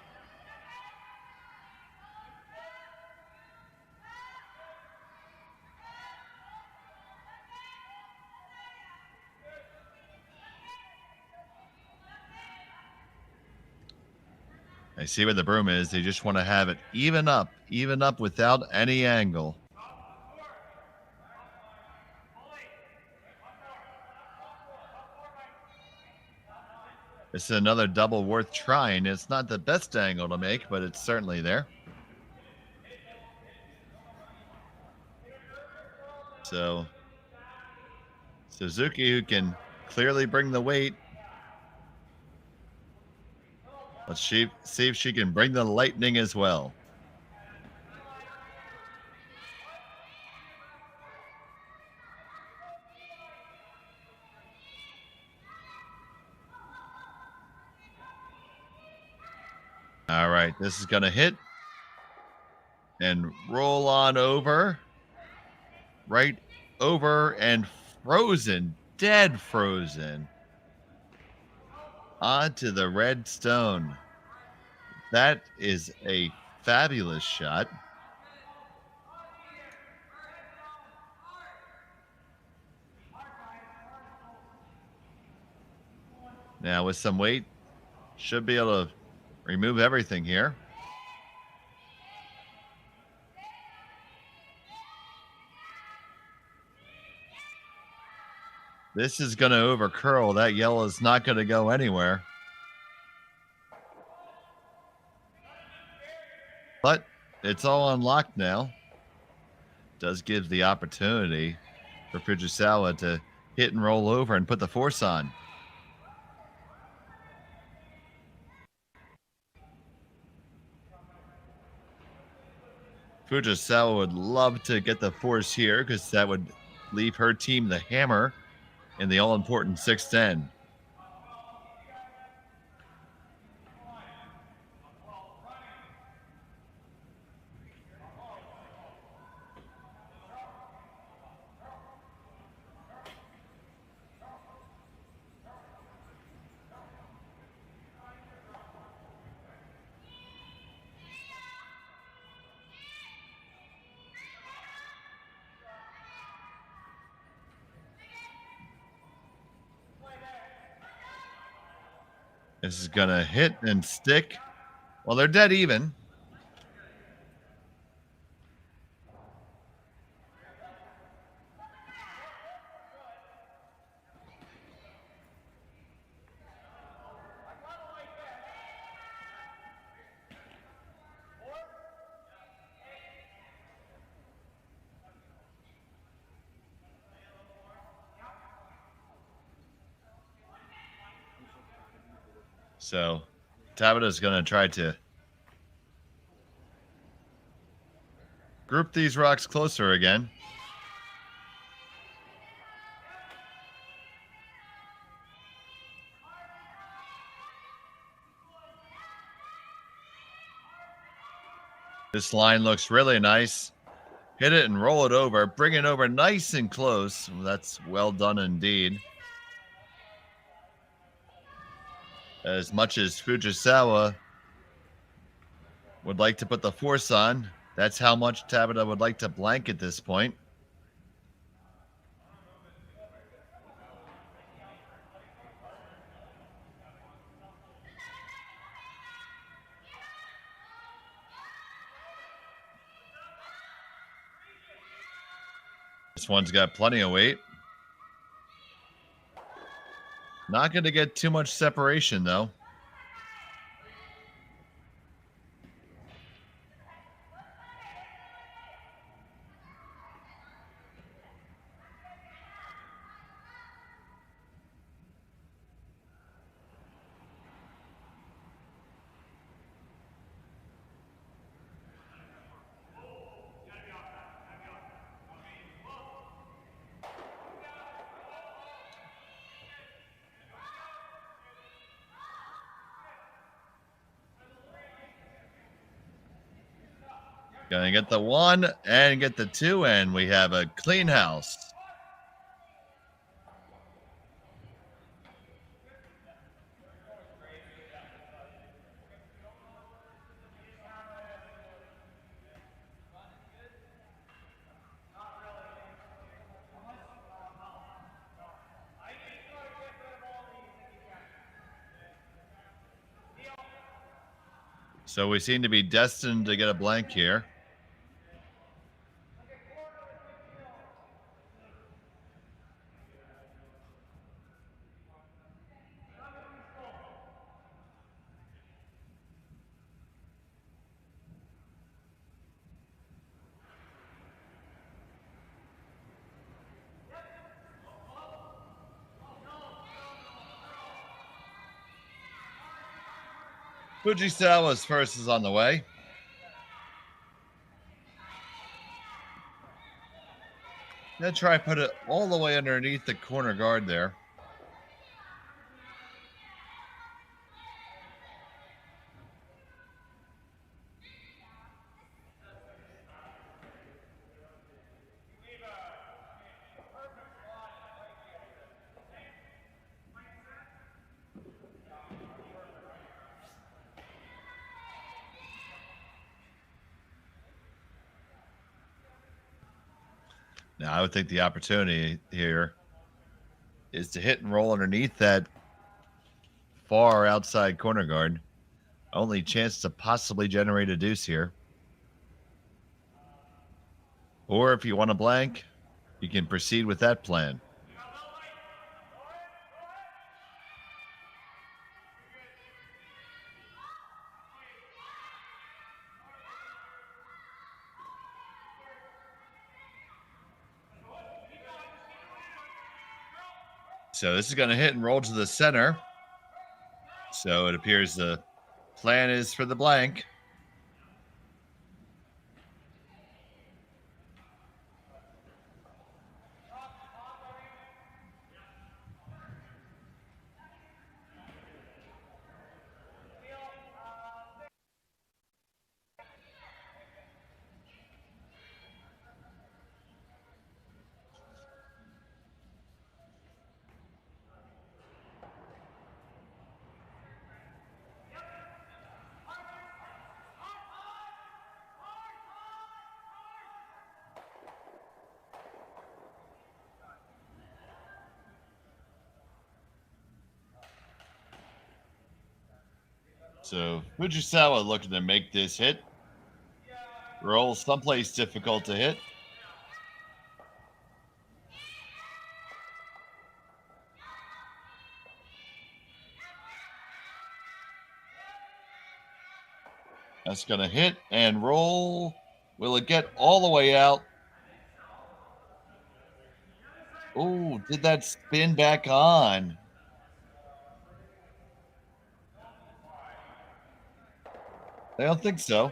I see where the broom is. They just want to have it even up without any angle. This is another double worth trying. It's not the best angle to make, but it's certainly there. So Suzuki, who can clearly bring the weight. Let's see if she can bring the lightning as well. All right, this is going to hit and roll on over. Right over and frozen, dead frozen. Onto the red stone. That is a fabulous shot. Now with some weight, should be able to remove everything here. This is going to over curl. That yellow is not going to go anywhere. But it's all unlocked now. Does give the opportunity for Fujisawa to hit and roll over and put the force on. Fujisawa would love to get the force here because that would leave her team the hammer in the all-important 6-10. This is going to hit and stick. Well, they're dead even. So Tabata's going to try to group these rocks closer again. This line looks really nice. Hit it and roll it over. Bring it over nice and close. That's well done indeed. As much as Fujisawa would like to put the force on, that's how much Tabata would like to blank at this point. This one's got plenty of weight. Not going to get too much separation, though. Gonna get the 1 and get the 2, and we have a clean house. So we seem to be destined to get a blank here. Fujisawa's first is on the way. Gonna try put it all the way underneath the corner guard there. Now, I would think the opportunity here is to hit and roll underneath that far outside corner guard. Only chance to possibly generate a deuce here. Or if you want a blank, you can proceed with that plan. So this is going to hit and roll to the center. So it appears the plan is for the blank. So Fujisawa looking to make this hit. Roll someplace difficult to hit. That's going to hit and roll. Will it get all the way out? Oh, did that spin back on? I don't think so.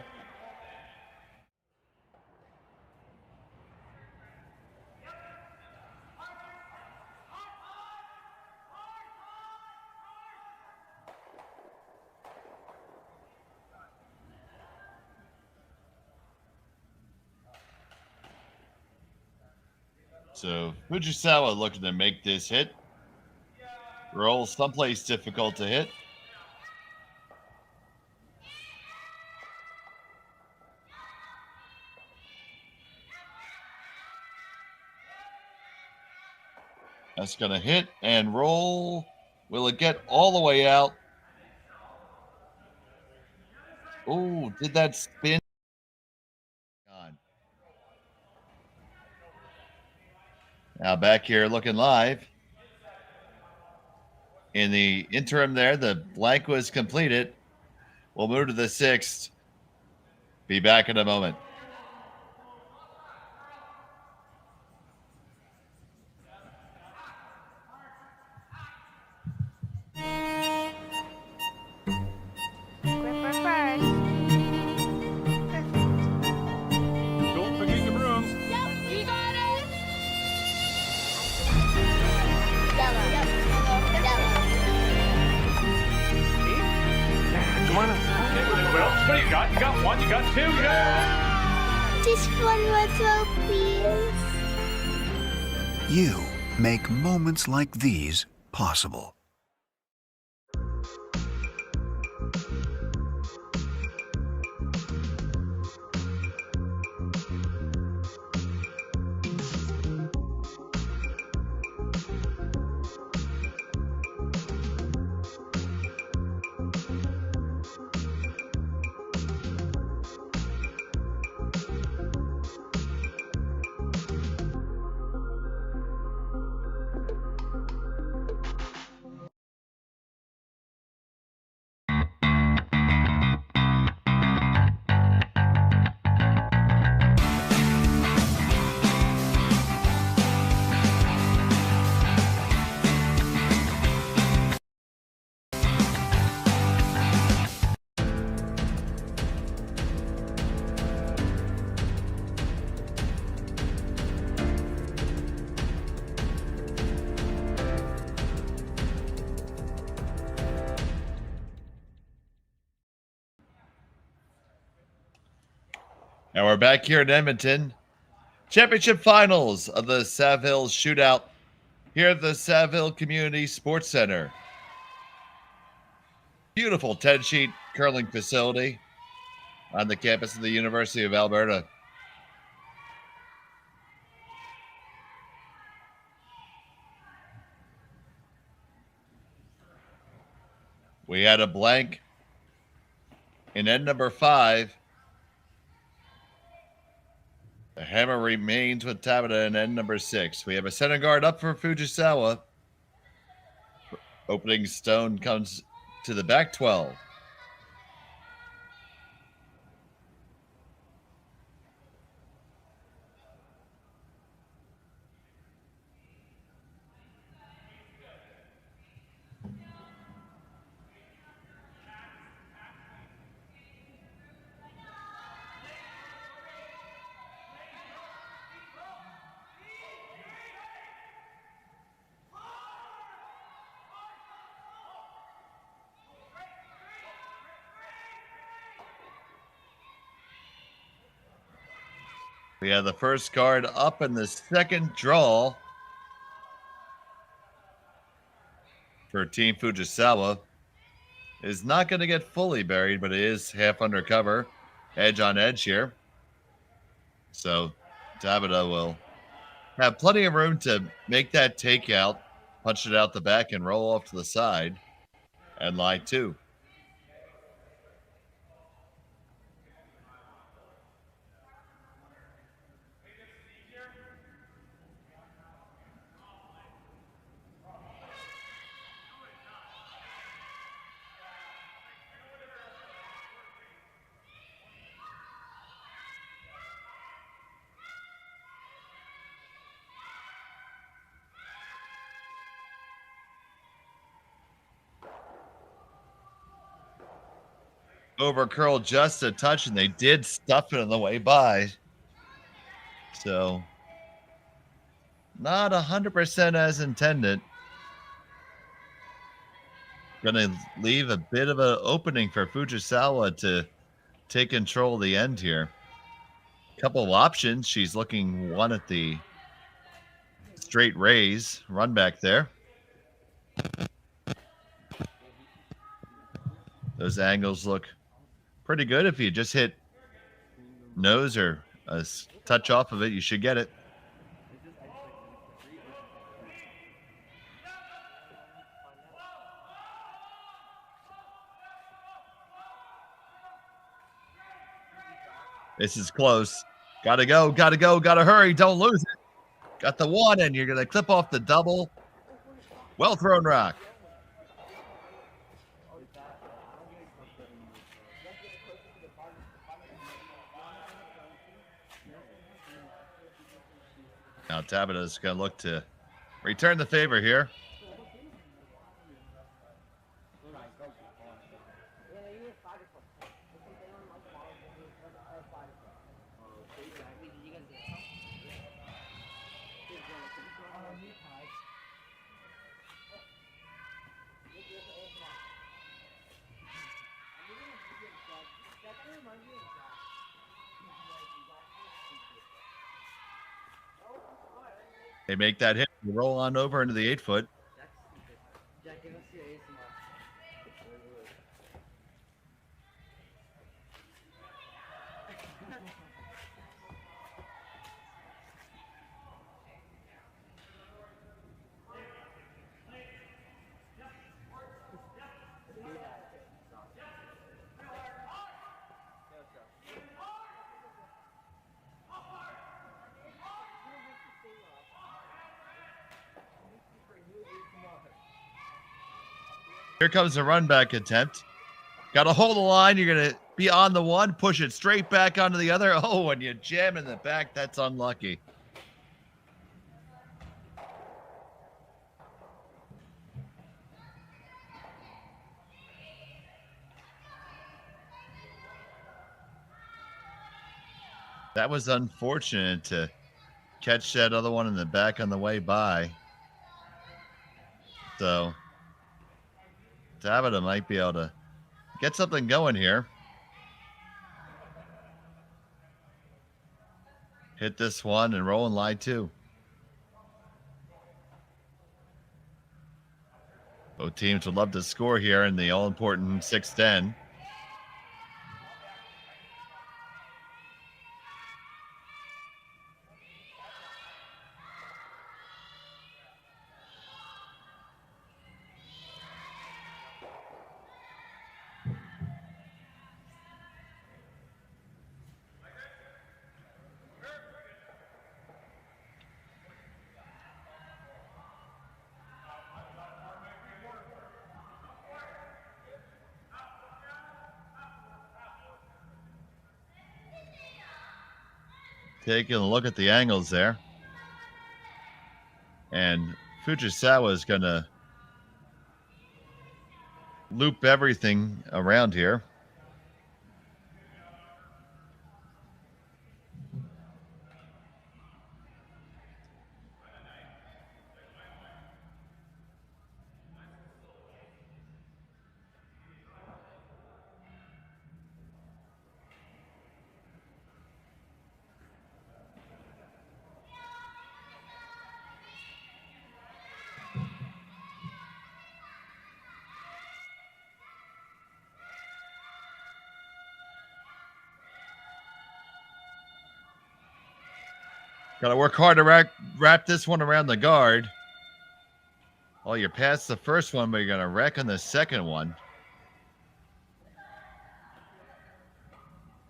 So Fujisawa looking to make this hit. Roll someplace difficult to hit. That's going to hit and roll. Will it get all the way out? Oh, did that spin? God. Now back here looking live. In the interim there, the blank was completed. We'll move to the sixth. Be back in a moment.
Gripper first.
Don't forget your brooms.
Yep, you got it. Yellow.
Come on. Okay, well, what do you got? You got one, you got two, you got...
Just one more throw, please.
You make moments like these possible.
And we're back here in Edmonton. Championship finals of the Saville Shootout here at the Saville Community Sports Center. Beautiful 10-sheet curling facility on the campus of the University of Alberta. We had a blank in end number 5. The hammer remains with Tabata in end number 6. We have a center guard up for Fujisawa. Opening stone comes to the back 12. We have the first card up in the second draw for Team Fujisawa. Is not going to get fully buried, but it is half undercover, edge on edge here. So Tabata will have plenty of room to make that takeout, punch it out the back, and roll off to the side and lie 2. Over curl just a touch, and they did stuff it on the way by. So not 100% as intended. Gonna leave a bit of an opening for Fujisawa to take control of the end here. Couple of options. She's looking one at the straight raise, run back there. Those angles look pretty good. If you just hit nose or a touch off of it, you should get it. This is close. Gotta go, gotta hurry. Don't lose it. Got the 1, and you're going to clip off the double. Well thrown rock. Now Tabata's going to look to return the favor here. They make that hit, roll on over into the 8-foot. Here comes the run back attempt. Got to hold the line. You're going to be on the 1, push it straight back onto the other. Oh, and you jam in the back. That's unlucky. That was unfortunate to catch that other one in the back on the way by. So Tabata might be able to get something going here. hit this one and roll in line 2. Both teams would love to score here in the all-important 6-10. Taking a look at the angles there. And Fujisawa is going to loop everything around here. Got to work hard to wrap this one around the guard. Oh, you're past the first one, but you're going to wreck on the second one.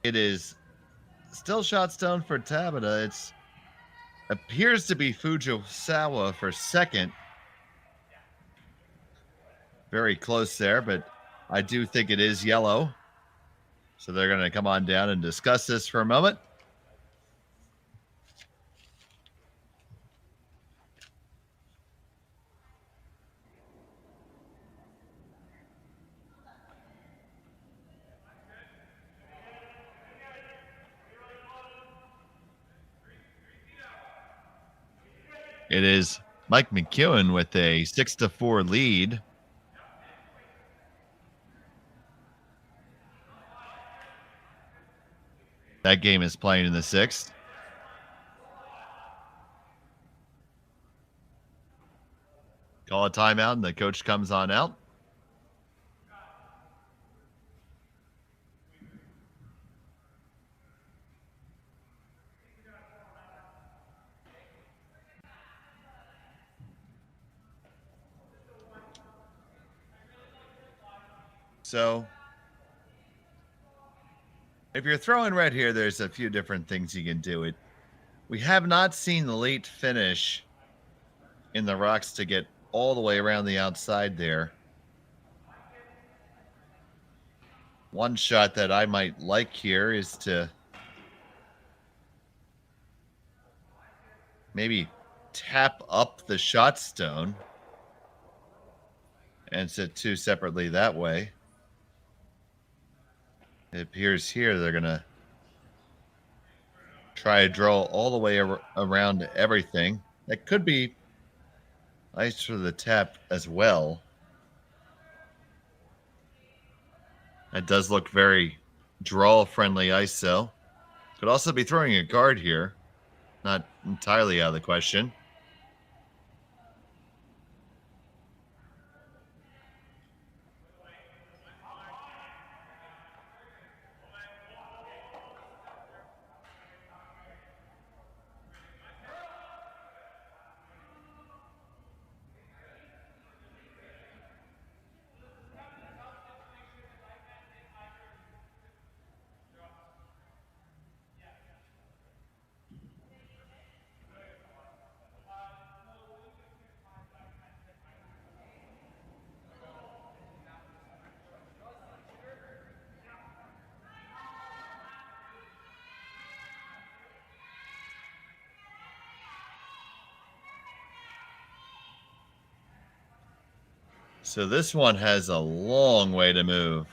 It is still shot stone for Tabata. It appears to be Fujisawa for second. Very close there, but I do think it is yellow. So they're going to come on down and discuss this for a moment. It is Mike McEwen with a 6-4 lead. That game is playing in the 6th. Call a timeout, and the coach comes on out. So, if you're throwing red here, there's a few different things you can do. We have not seen the late finish in the rocks to get all the way around the outside there. One shot that I might like here is to maybe tap up the shot stone and sit 2 separately that way. It appears here they're going to try to draw all the way around everything. That could be nice for the tap as well. That does look very draw-friendly ISO. Could also be throwing a guard here. Not entirely out of the question. So this one has a long way to move.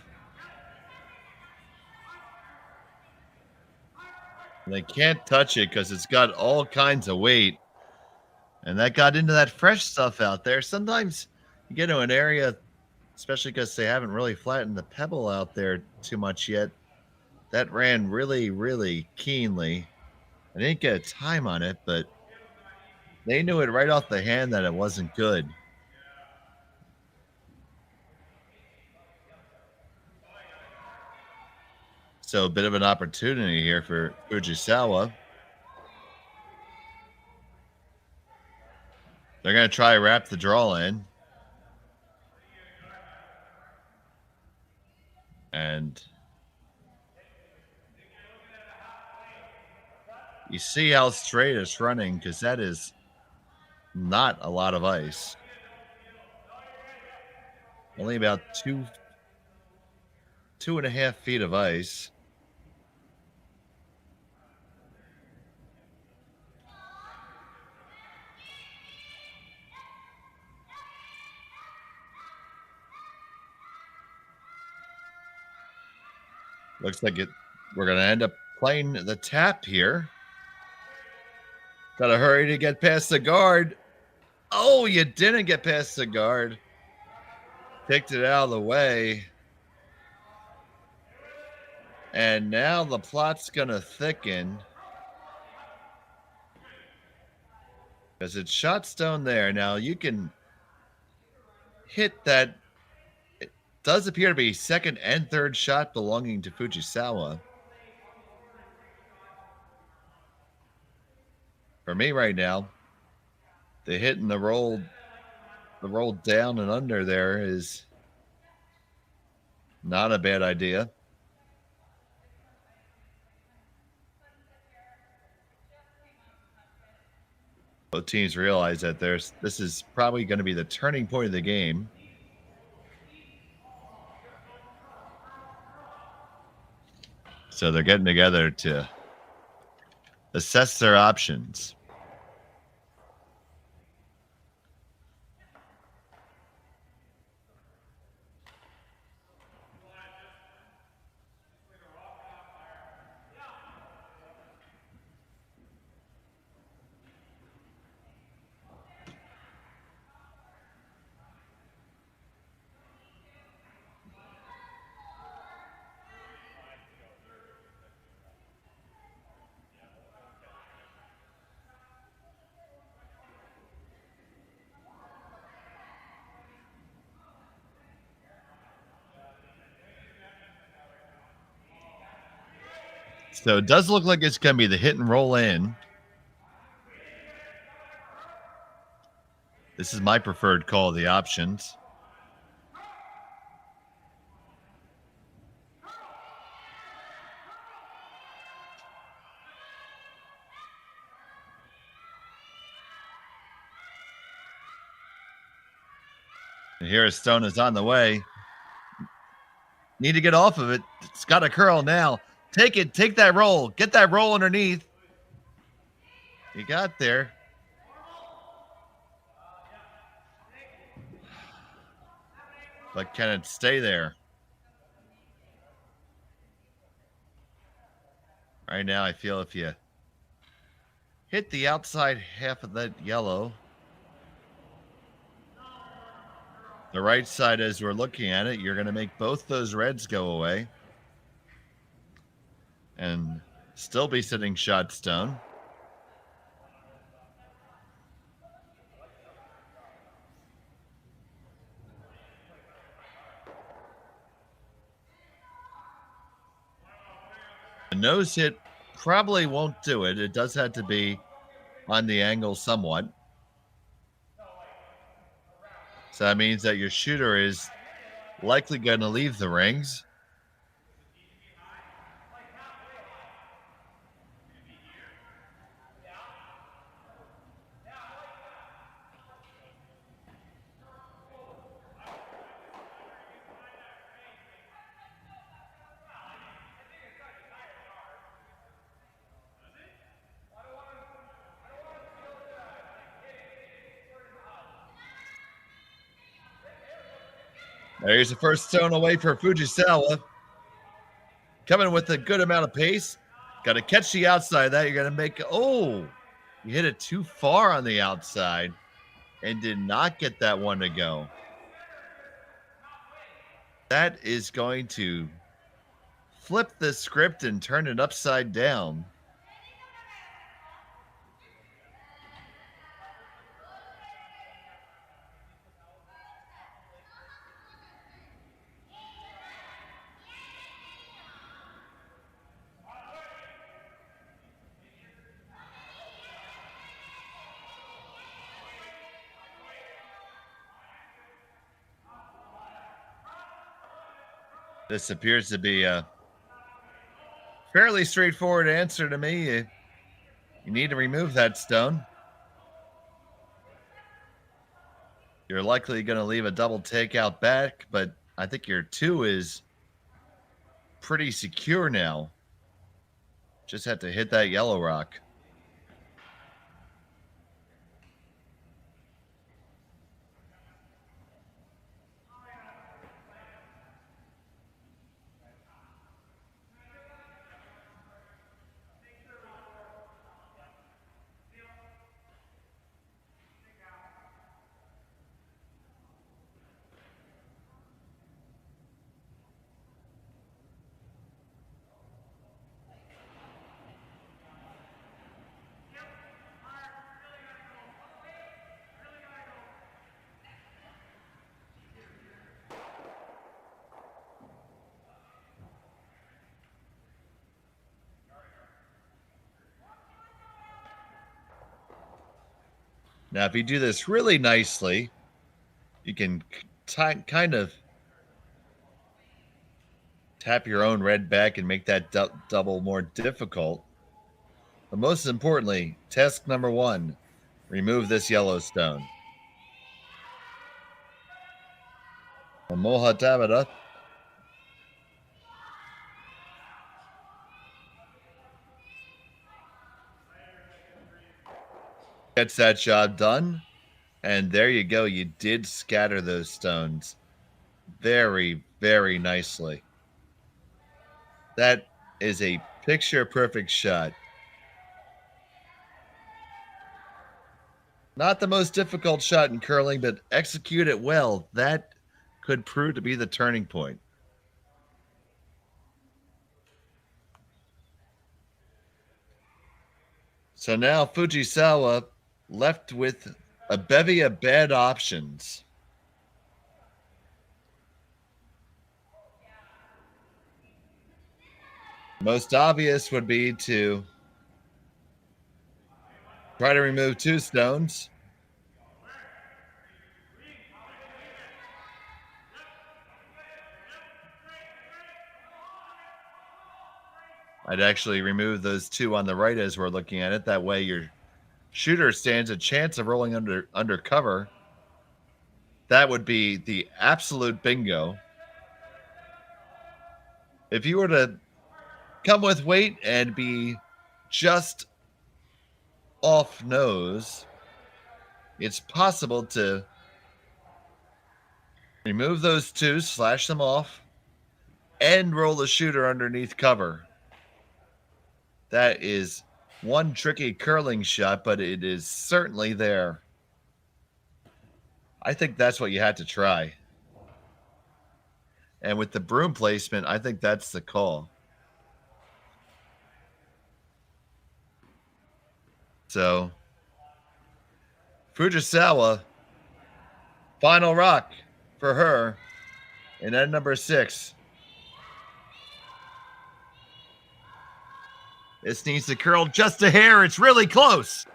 They can't touch it because it's got all kinds of weight. And that got into that fresh stuff out there. Sometimes you get to an area, especially because they haven't really flattened the pebble out there too much yet. That ran really, really keenly. I didn't get a time on it, but they knew it right off the hand that it wasn't good. So a bit of an opportunity here for Fujisawa. They're going to try to wrap the draw in. And you see how straight it's running, because that is not a lot of ice. Only about 2.5 feet of ice. Looks like we're going to end up playing the tap here. Got to hurry to get past the guard. Oh, you didn't get past the guard. Picked it out of the way. And now the plot's going to thicken. Because it's shot stone there. Now you can hit that. It does appear to be second and third shot belonging to Fujisawa. For me right now, the hit and the roll down and under there is not a bad idea. Both teams realize that this is probably going to be the turning point of the game. So they're getting together to assess their options. So it does look like it's going to be the hit and roll in. This is my preferred call of the options. And here a stone is on the way. Need to get off of it. It's got a curl now. Take it. Take that roll. Get that roll underneath. You got there. But can it stay there? Right now, I feel if you hit the outside half of that yellow, the right side as we're looking at it, you're going to make both those reds go away. And still be sitting shot stone. The nose hit probably won't do it. It does have to be on the angle somewhat. So that means that your shooter is likely going to leave the rings. There's the first stone away for Fujisawa. Coming with a good amount of pace. Got to catch the outside of that. You're going to make... Oh, you hit it too far on the outside and did not get that one to go. That is going to flip the script and turn it upside down. This appears to be a fairly straightforward answer to me. You need to remove that stone. You're likely going to leave a double takeout back, but I think your 2 is pretty secure now. Just have to hit that yellow rock. Now, if you do this really nicely, you can kind of tap your own red back and make that double more difficult. But most importantly, task number 1, remove this yellow stone. Momoha Tabata. Gets that job done. And there you go. You did scatter those stones very, very nicely. That is a picture-perfect shot. Not the most difficult shot in curling, but execute it well. That could prove to be the turning point. So now Fujisawa left with a bevy of bad options. Most obvious would be to try to remove 2 stones. I'd actually remove those 2 on the right as we're looking at it. That way your shooter stands a chance of rolling under cover. That would be the absolute bingo. If you were to come with weight and be just off nose, it's possible to remove those 2, slash them off, and roll the shooter underneath cover. That is one tricky curling shot, but it is certainly there. I think that's what you had to try. And with the broom placement, I think that's the call. So, Fujisawa, final rock for her in end number 6. This needs to curl just a hair. It's really close.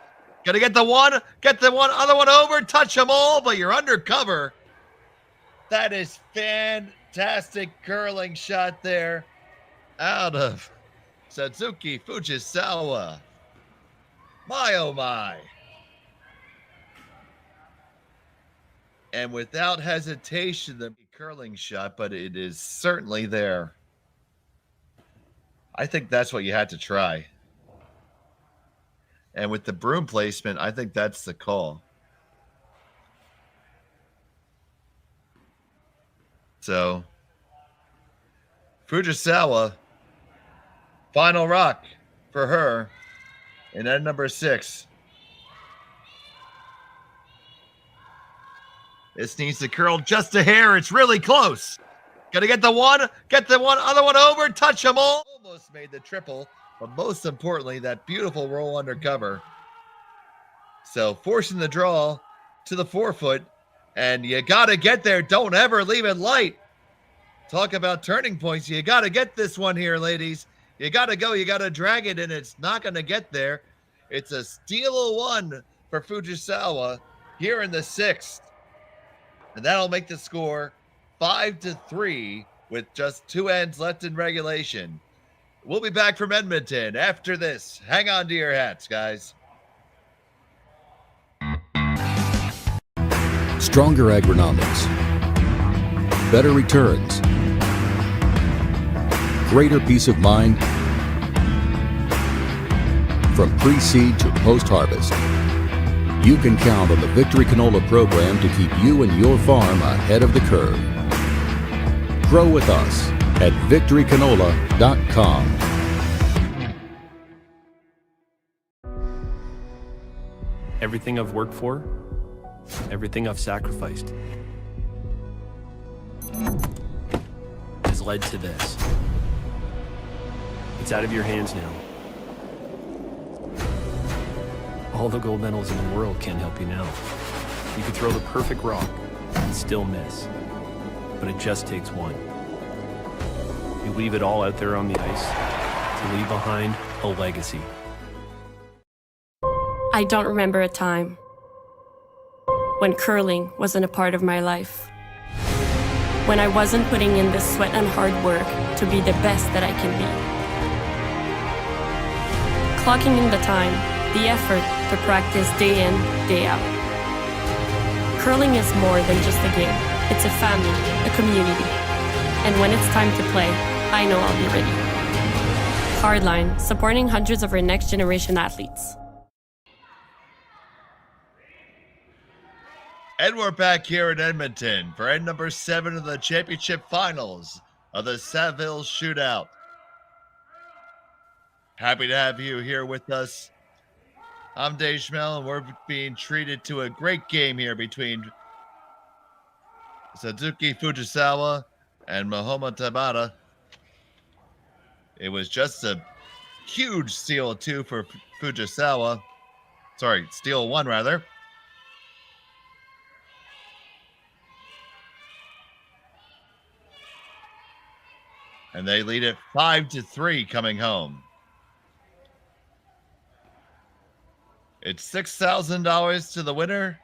Got to get the other one over, touch them all, but you're under cover. That is fantastic curling shot there out of Satsuki Fujisawa. My, oh my. And without hesitation, the curling shot, but it is certainly there. I think that's what you had to try. And with the broom placement, I think that's the call. So, Fujisawa, final rock for her in end number 6. This needs to curl just a hair. It's really close. Got to get the other one over, touch them all. Almost made the triple, but most importantly, that beautiful roll under cover. So forcing the draw to the forefoot, and you got to get there. Don't ever leave it light. Talk about turning points. You got to get this one here, ladies. You got to go. You got to drag it, and it's not going to get there. It's a steal of 1 for Fujisawa here in the 6th. And that'll make the score 5-3 with just 2 ends left in regulation. We'll be back from Edmonton after this. Hang on to your hats, guys.
Stronger agronomics, better returns, greater peace of mind. From pre-seed to post-harvest, you can count on the Victory Canola program to keep you and your farm ahead of the curve. Grow with us at victorycanola.com.
Everything I've worked for, everything I've sacrificed, has led to this. It's out of your hands now. All the gold medals in the world can't help you now. You could throw the perfect rock and still miss, but it just takes one. You leave it all out there on the ice to leave behind a legacy.
I don't remember a time when curling wasn't a part of my life. When I wasn't putting in the sweat and hard work to be the best that I can be. Clocking in the time, the effort to practice day in, day out. Curling is more than just a game. It's a family, a community. And when it's time to play, I know I'll be ready. Hardline, supporting hundreds of our next generation athletes.
And we're back here in Edmonton for end number 7 of the championship finals of the Saville Shootout. Happy to have you here with us. I'm Dave Schmel, and we're being treated to a great game here between Satsuki Fujisawa and Momoha Tabata. It was just a huge steal 2 for Fujisawa. Sorry, steal 1 rather. And they lead it 5-3 coming home. It's $6,000 to the winner,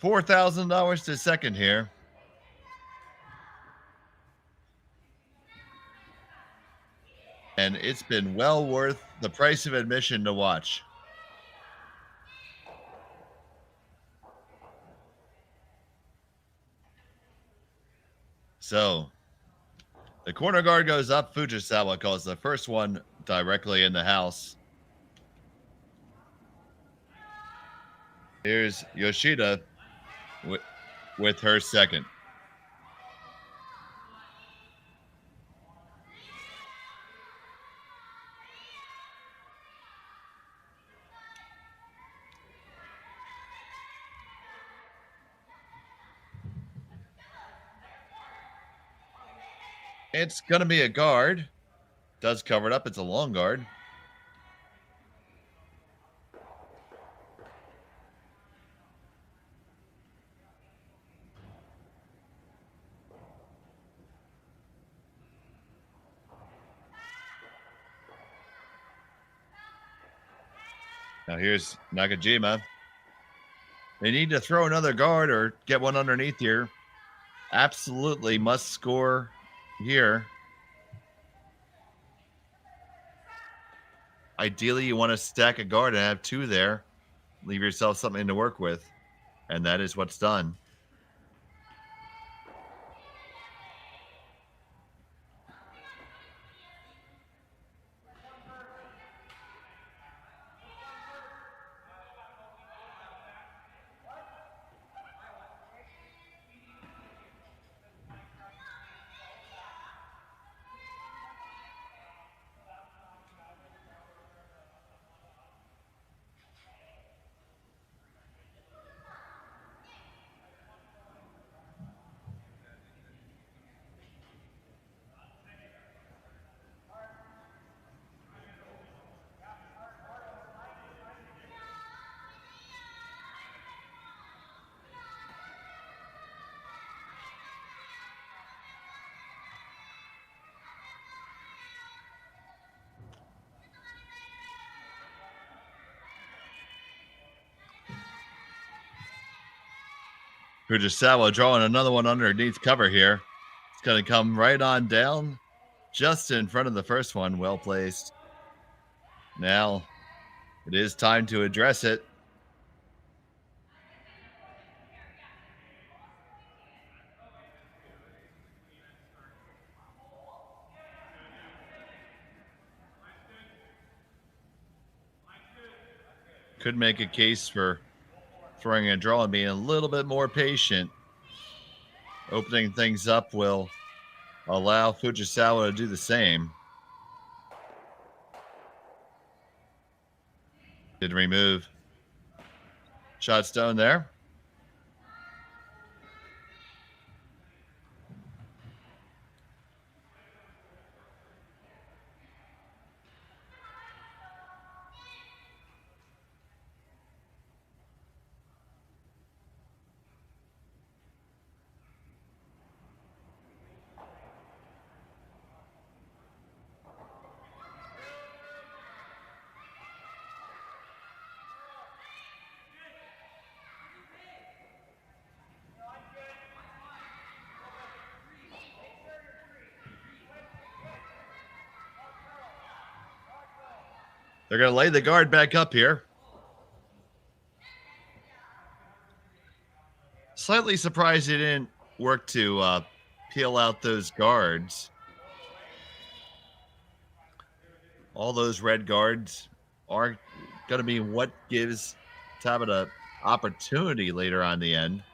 $4,000 to second here. And it's been well worth the price of admission to watch. So, the corner guard goes up. Fujisawa calls the first one directly in the house. Here's Yoshida with her second. It's going to be a guard. Does cover it up. It's a long guard. Now here's Nakajima. They need to throw another guard or get one underneath here. Absolutely must score here. Ideally, you want to stack a guard and have 2 there. Leave yourself something to work with. And that is what's done. Fujisawa drawing another one underneath cover here. It's going to come right on down, just in front of the first one. Well placed. Now, it is time to address it. Could make a case for throwing a draw and being a little bit more patient. Opening things up will allow Fujisawa to do the same. Did remove shot stone there. They're going to lay the guard back up here. Slightly surprised it didn't work to peel out those guards. All those red guards are going to be what gives Tabata opportunity later on the end.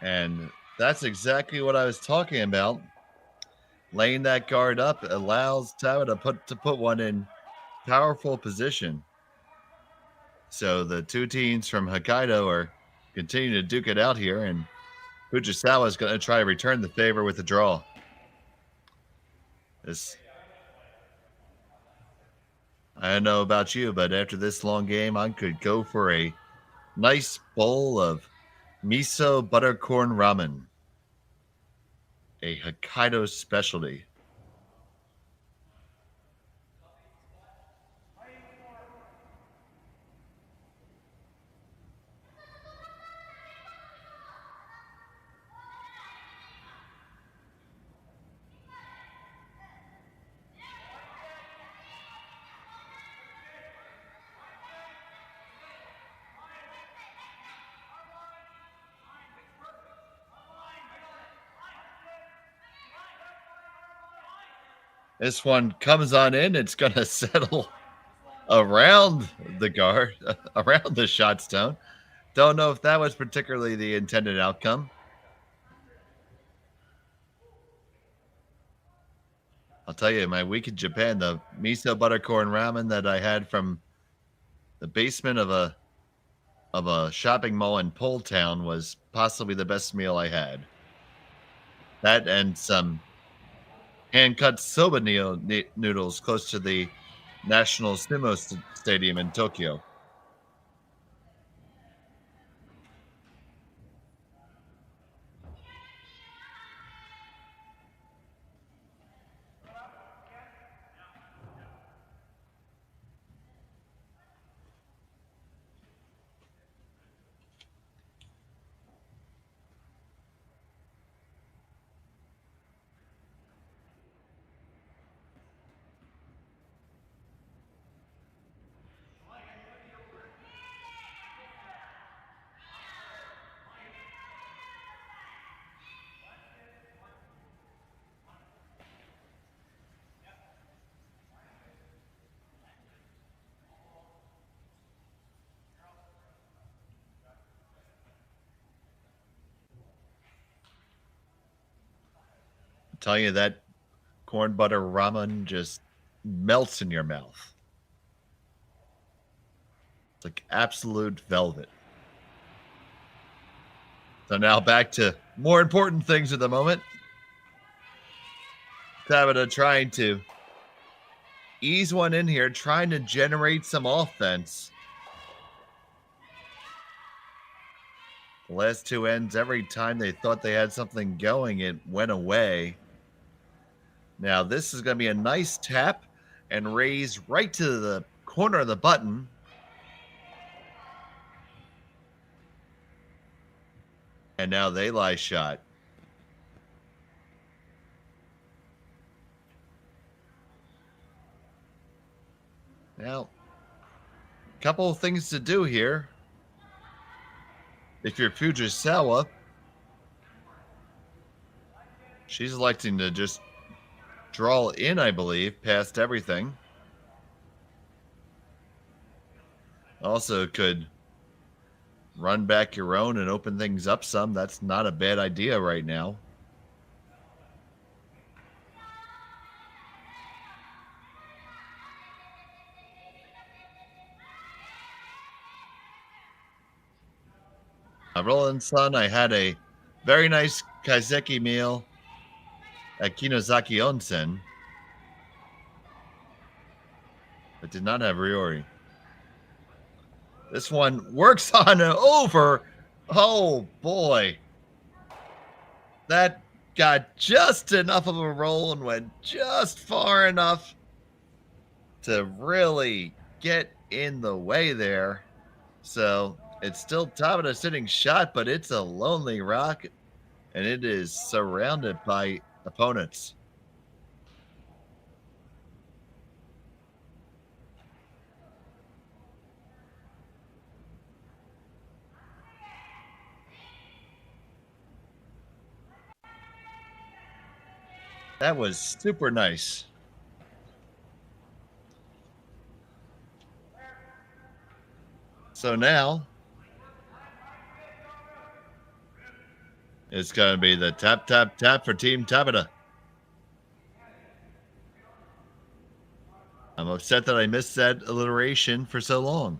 And that's exactly what I was talking about. Laying that guard up allows Tabata to put one in powerful position. So the two teams from Hokkaido are continuing to duke it out here, and Fujisawa is going to try to return the favor with a draw. I don't know about you, but after this long game, I could go for a nice bowl of miso buttercorn ramen, a Hokkaido specialty. This one comes on in. It's going to settle around the guard, around the shot stone. Don't know if that was particularly the intended outcome. I'll tell you, my week in Japan, the miso buttercorn ramen that I had from the basement of a shopping mall in Pole Town was possibly the best meal I had. That and some hand-cut soba noodles close to the National Sumo Stadium in Tokyo. Tell you that corn butter ramen just melts in your mouth. It's like absolute velvet. So now back to more important things at the moment. Tabata trying to ease one in here, trying to generate some offense. The last two ends, every time they thought they had something going, it went away. Now this is going to be a nice tap and raise right to the corner of the button. And now they lie shot. Now, a couple of things to do here. If you're Fujisawa, she's electing to just draw in, I believe, past everything. Also could run back your own and open things up some. That's not a bad idea right now. Roland Sun, I had a very nice kaiseki meal at Kinozaki Onsen, but did not have ryori. This one works on an over. Oh boy. That got just enough of a roll and went just far enough to really get in the way there. So it's still Tabata sitting shot, but it's a lonely rock, and it is surrounded by opponents. That was super nice. So now it's going to be the tap, tap, tap for Team Tabata. I'm upset that I missed that alliteration for so long.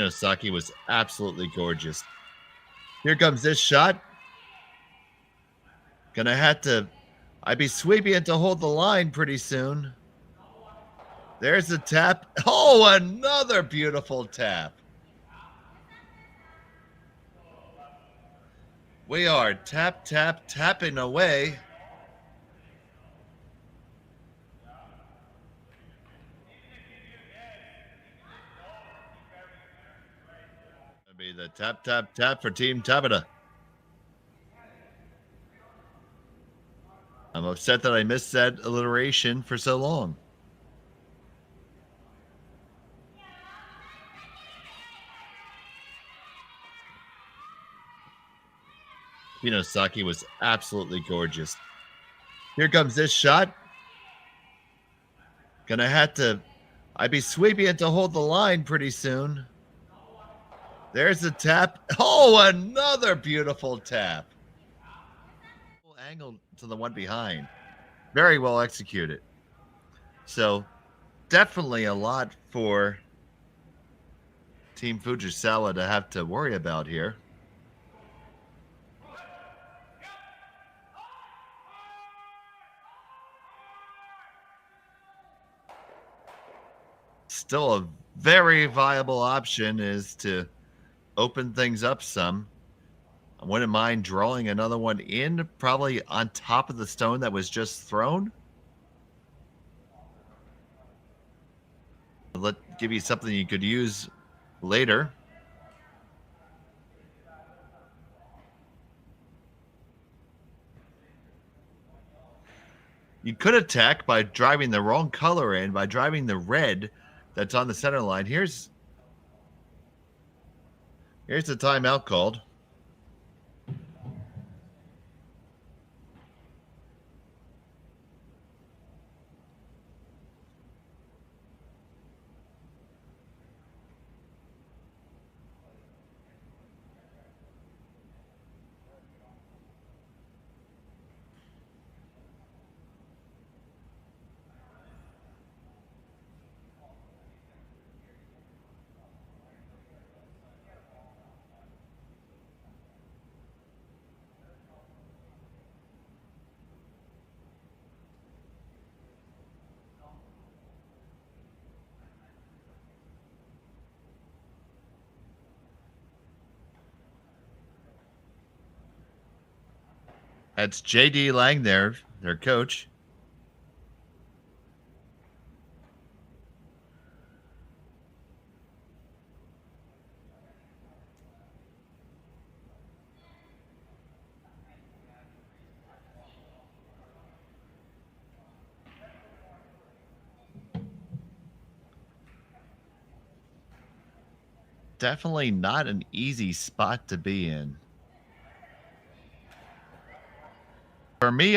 Saki was absolutely gorgeous. Here comes this shot. Gonna have to, I'd be sweeping it to hold the line pretty soon. There's the tap. Oh, another beautiful tap. We are tap, tap, tapping away. That'll be the tap, tap, tap for Team Tabata. I'm upset that I missed that alliteration for so long. Saki was absolutely gorgeous. Here comes this shot. Gonna have to, I'd be sweeping it to hold the line pretty soon. There's the tap. Oh, another beautiful tap. Angle to the one behind. Very well executed. So definitely a lot for Team Fujisawa to have to worry about here. Still a very viable option is to open things up some. I wouldn't mind drawing another one in, probably on top of the stone that was just thrown. Give you something you could use later. You could attack by driving the wrong color in, by driving the red that's on the center line. Here's the timeout called. That's J.D. Lang there, their coach. Definitely not an easy spot to be in. For me,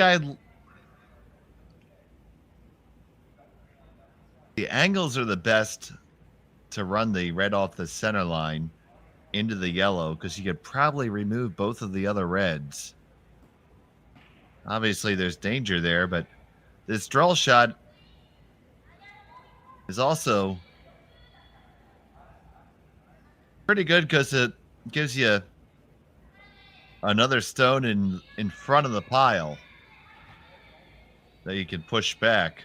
the angles are the best to run the red off the center line into the yellow because you could probably remove both of the other reds. Obviously, there's danger there, but this draw shot is also pretty good because it gives you another stone in front of the pile that you can push back.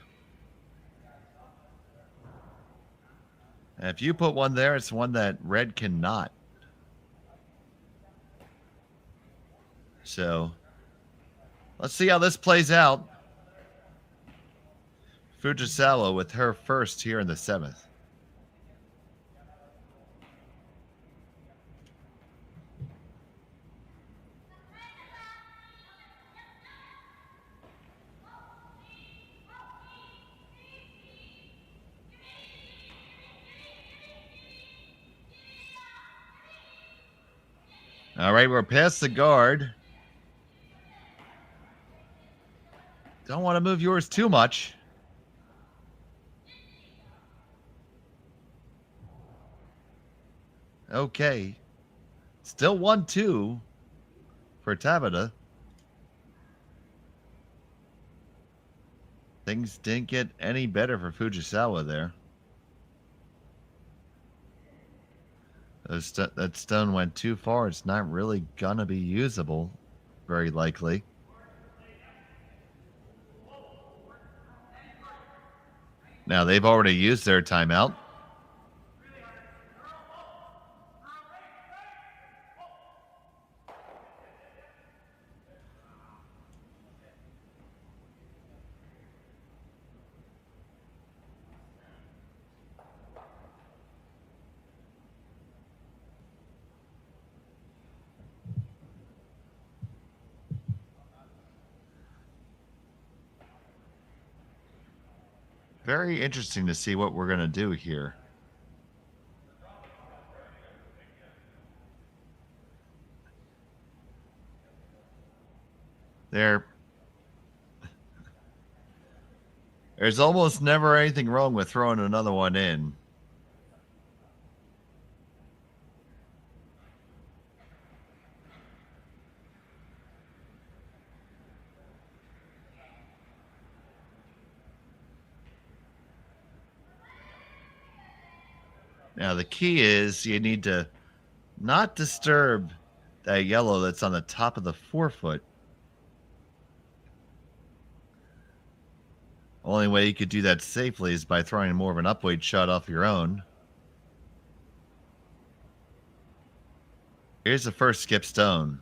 And if you put one there, it's one that red cannot. So let's see how this plays out. Fujisawa with her first here in the 7th. All right, we're past the guard. Don't want to move yours too much. Okay. Still 1-2 for Tabata. Things didn't get any better for Fujisawa there. That stone went too far. It's not really gonna be usable, very likely. Now they've already used their timeout. Very interesting to see what we're going to do here. There's almost never anything wrong with throwing another one in. Now, the key is you need to not disturb that yellow that's on the top of the forefoot. Only way you could do that safely is by throwing more of an upweight shot off your own. Here's the first skip stone.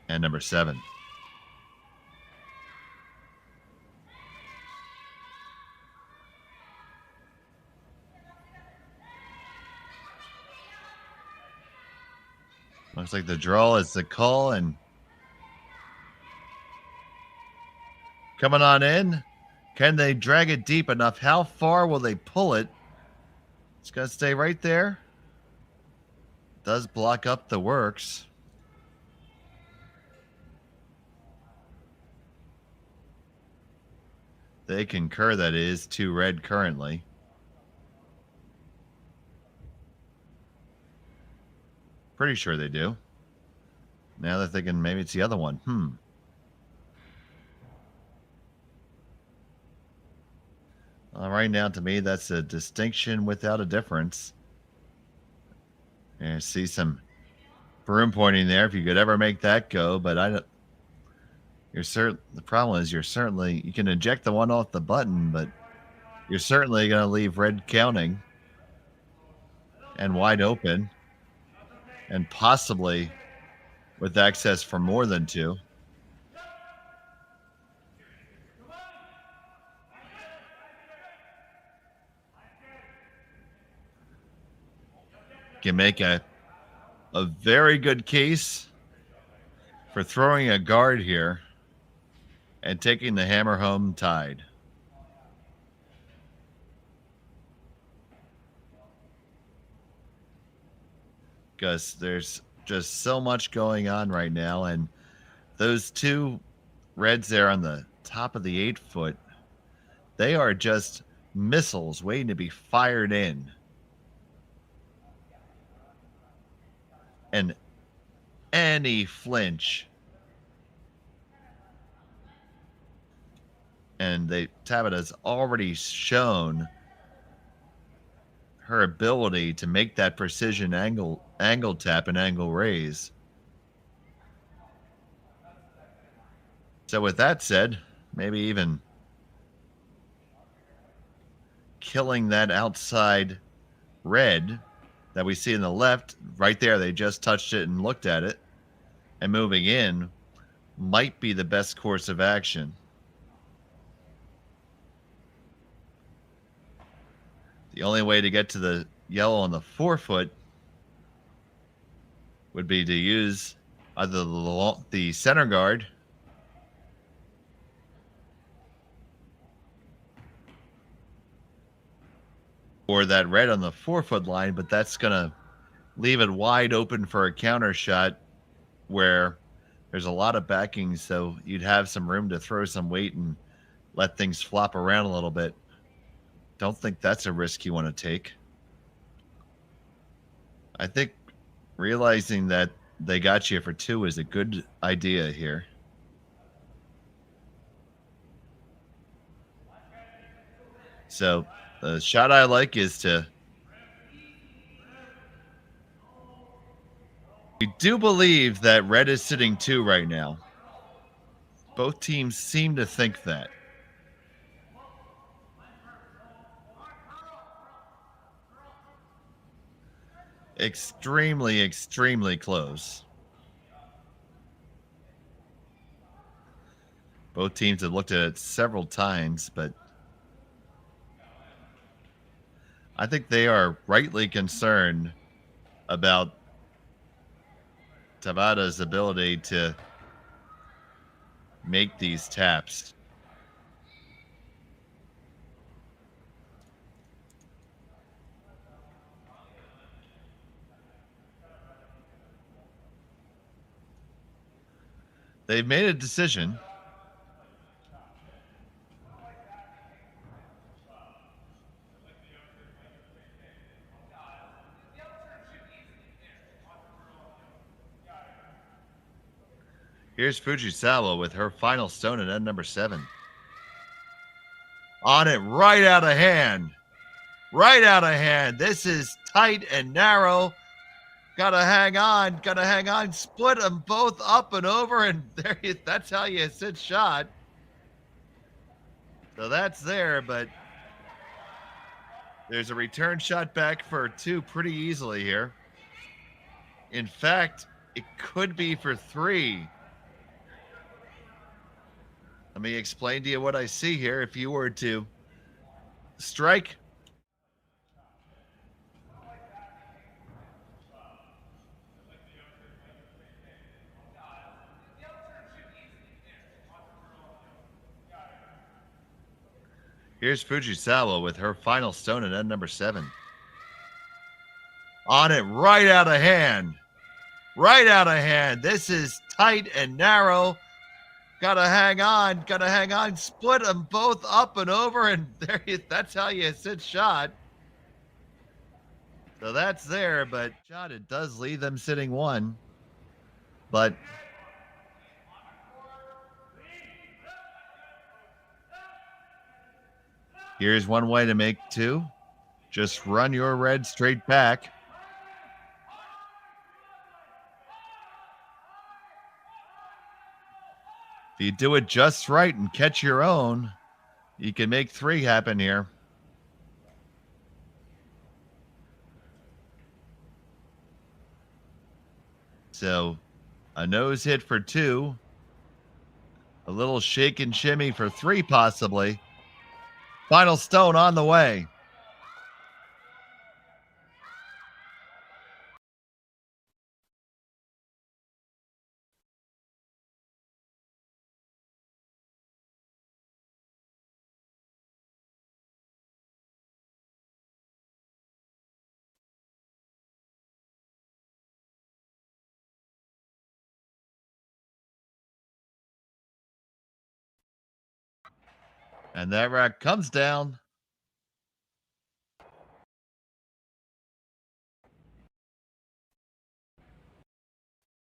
And number 7. Looks like the draw is the call, and coming on in. Can they drag it deep enough? How far will they pull it? It's going to stay right there. Does block up the works. They concur that it is 2 red currently. Pretty sure they do. Now they're thinking maybe it's the other one. All right, now to me, that's a distinction without a difference. And I see some broom pointing there. If you could ever make that go, but I don't. The problem is you can eject the one off the button, but you're certainly going to leave red counting and wide open. And possibly with access for more than 2. can make a very good case for throwing a guard here and taking the hammer home tied. Because there's just so much going on right now, and those two reds there on the top of the 8-foot, they are just missiles waiting to be fired in. And any flinch, and Tabata's already shown her ability to make that precision angle tap and angle raise. So with that said, maybe even killing that outside red that we see in the left, right there, they just touched it and looked at it, and moving in might be the best course of action. The only way to get to the yellow on the 4-foot would be to use either the center guard or that red on the 4-foot line, but that's going to leave it wide open for a counter shot where there's a lot of backing, so you'd have some room to throw some weight and let things flop around a little bit. Don't think that's a risk you want to take. I think realizing that they got you for 2 is a good idea here. So the shot I like is to... We do believe that red is sitting 2 right now. Both teams seem to think that. Extremely, extremely close. Both teams have looked at it several times, but I think they are rightly concerned about Tabata's ability to make these taps. They've made a decision. Here's Fujisawa with her final stone at end number 7. On it, right out of hand. Right out of hand. This is tight and narrow. Gotta hang on. Gotta hang on. Split them both up and over, and there that's how you sit shot. So that's there, but there's a return shot back for 2 pretty easily here. In fact, it could be for 3. Let me explain to you what I see here. If you were to strike here's Fujisawa with her final stone at end number 7. On it, right out of hand. Right out of hand. This is tight and narrow. Gotta hang on. Gotta hang on. Split them both up and over, and there that's how you sit shot. So that's there, but shot, it does leave them sitting 1. But here's one way to make 2. Just run your red straight back. If you do it just right and catch your own, you can make 3 happen here. So a nose hit for 2. A little shake and shimmy for 3 possibly. Final stone on the way. And that rack comes down.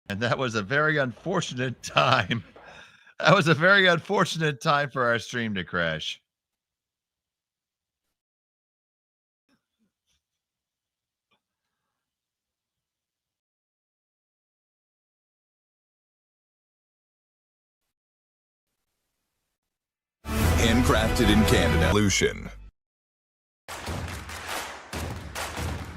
And that was a very unfortunate time. That was a very unfortunate time for our stream to crash.
Handcrafted in Canada. Lucian.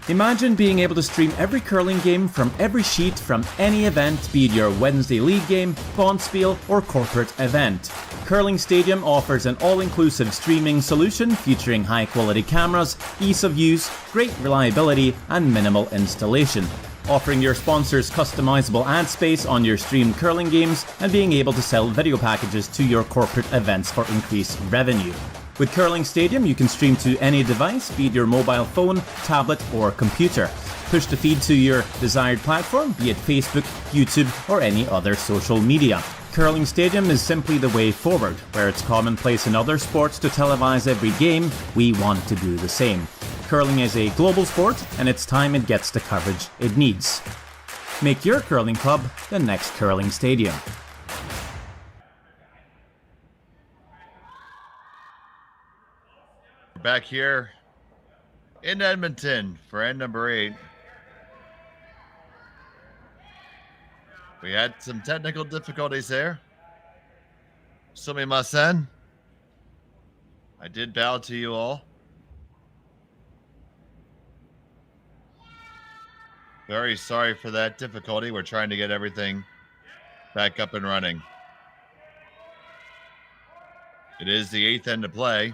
Imagine being able to stream every curling game from every sheet from any event, be it your Wednesday league game, bonspiel, or corporate event. Curling Stadium offers an all-inclusive streaming solution featuring high-quality cameras, ease of use, great reliability, and minimal installation. Offering your sponsors customizable ad space on your streamed curling games and being able to sell video packages to your corporate events for increased revenue. With Curling Stadium, you can stream to any device, be it your mobile phone, tablet, or computer. Push the feed to your desired platform, be it Facebook, YouTube, or any other social media. Curling Stadium is simply the way forward. Where it's commonplace in other sports to televise every game, we want to do the same. Curling is a global sport, and it's time it gets the coverage it needs. Make your curling club the next Curling Stadium.
We're back here in Edmonton for end number 8. We had some technical difficulties there. Sumimasen. I did bow to you all. Very sorry for that difficulty. We're trying to get everything back up and running. It is the 8th end to play.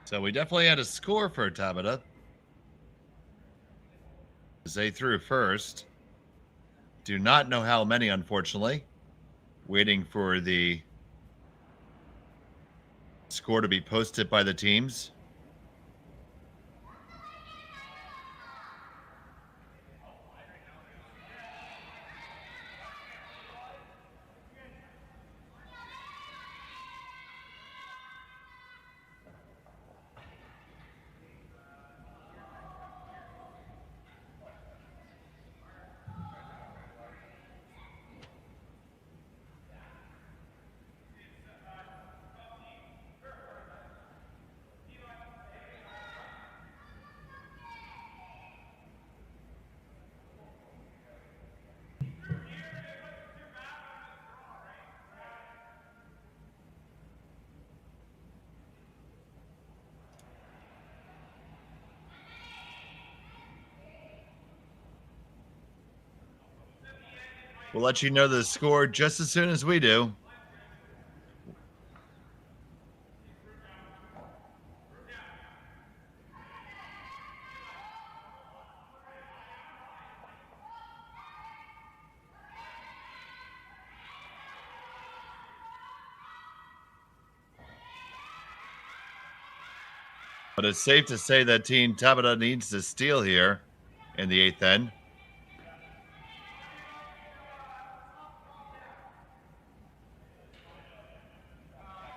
So we definitely had a score for Tabata. They threw first. Do not know how many, unfortunately. Waiting for the score to be posted by the teams. We'll let you know the score just as soon as we do. But it's safe to say that Team Tabata needs to steal here in the 8th end.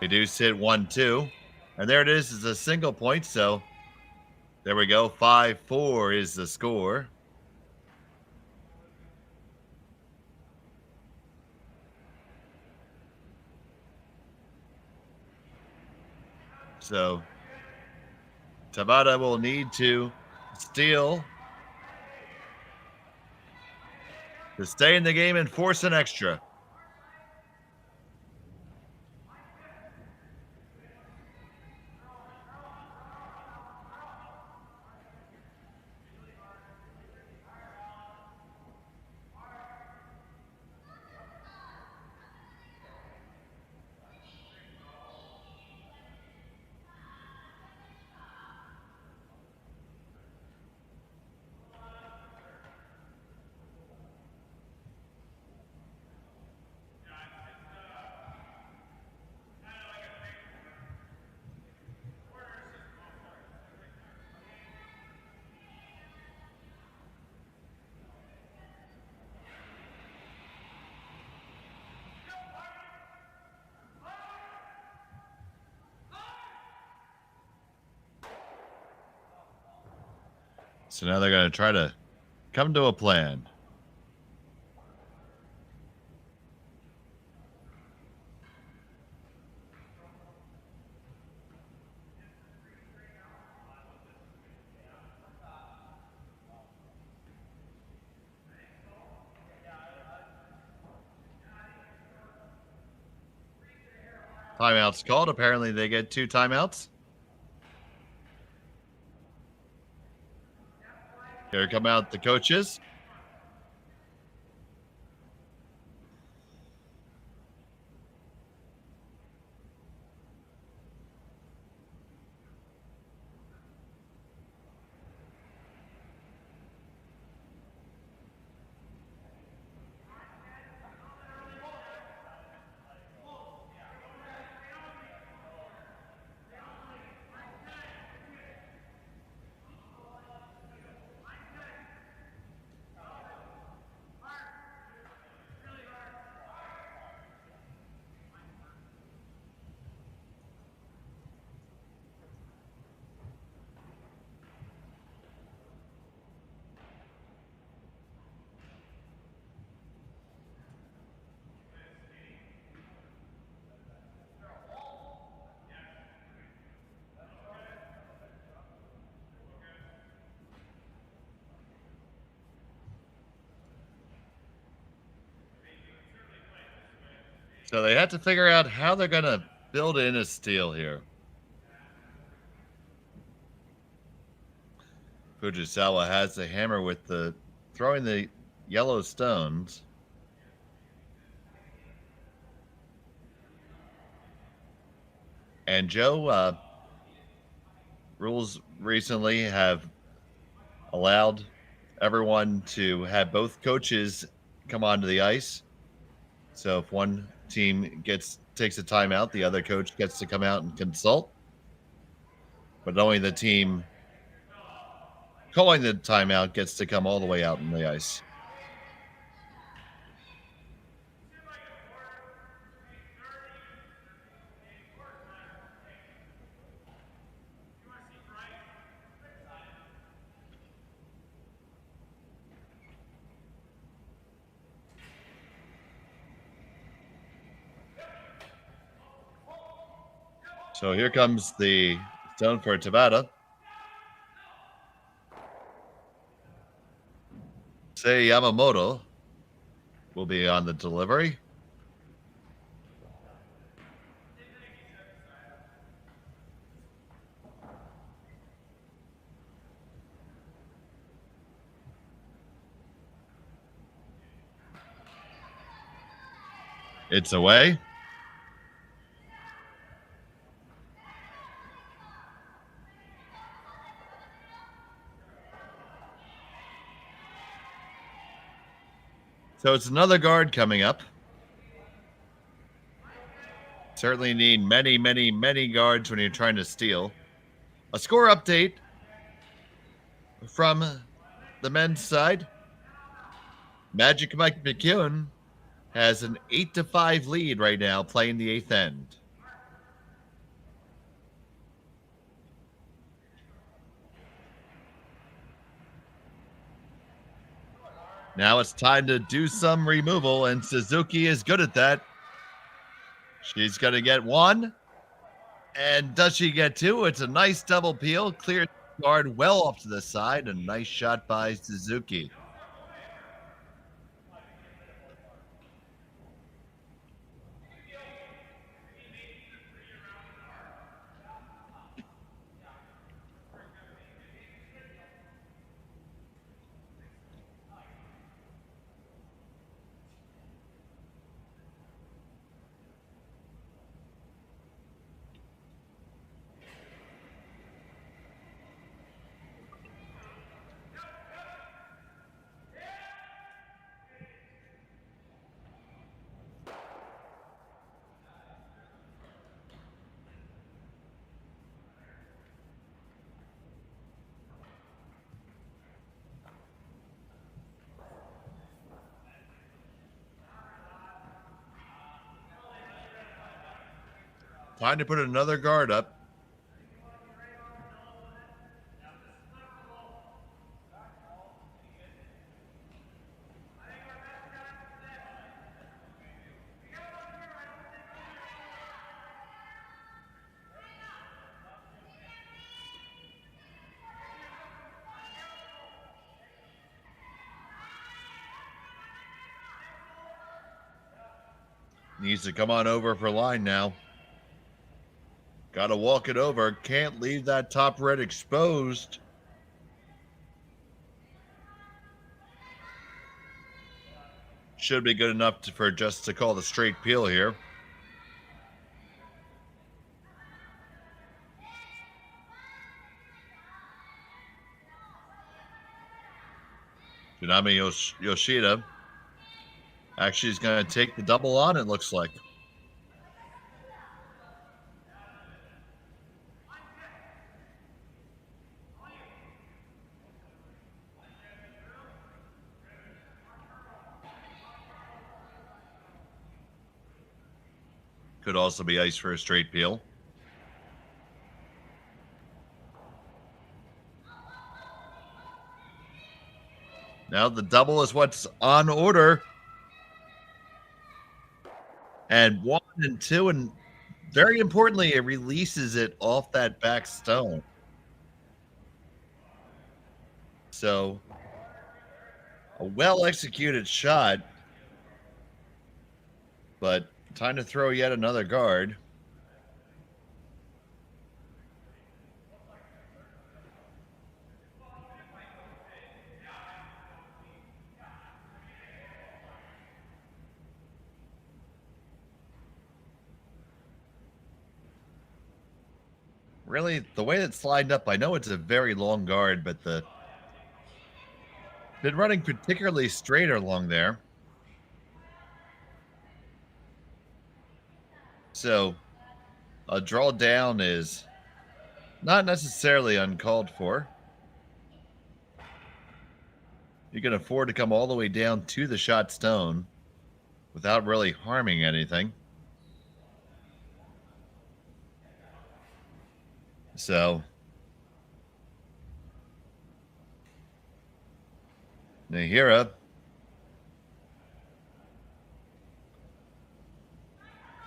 They do sit 1-2. And there it is. It's a single point. So there we go. 5-4 is the score. So Tabata will need to steal to stay in the game and force an extra. So now they're going to try to come to a plan. Timeouts called. Apparently they get 2 timeouts. Here come out the coaches. So they have to figure out how they're going to build in a steal here. Fujisawa has the hammer with the throwing the yellow stones. And Joe, rules recently have allowed everyone to have both coaches come onto the ice. So if one team takes a timeout, the other coach gets to come out and consult. But only the team calling the timeout gets to come all the way out on the ice. So here comes the stone for Tabata. Say Yamamoto will be on the delivery. It's away. So it's another guard coming up. Certainly need many, many, many guards when you're trying to steal. A score update from the men's side. Magic Mike McEwen has an 8-5 lead right now playing the 8th end. Now it's time to do some removal, and Suzuki is good at that. She's going to get 1. And does she get 2? It's a nice double peel. Clear guard well off to the side. A nice shot by Suzuki. Time to put another guard up. Needs to come on over for line now. Got to walk it over. Can't leave that top red exposed. Should be good enough for just to call the straight peel here. Kitami Yoshida actually is going to take the double on, it looks like. Could also be ice for a straight peel. Now the double is what's on order. And 1 and 2, and very importantly, it releases it off that back stone. So, a well-executed shot, but time to throw yet another guard. Really, the way it's lined up, I know it's a very long guard, but been running particularly straight along there. So, a draw down is not necessarily uncalled for. You can afford to come all the way down to the shot stone without really harming anything. So, Nahira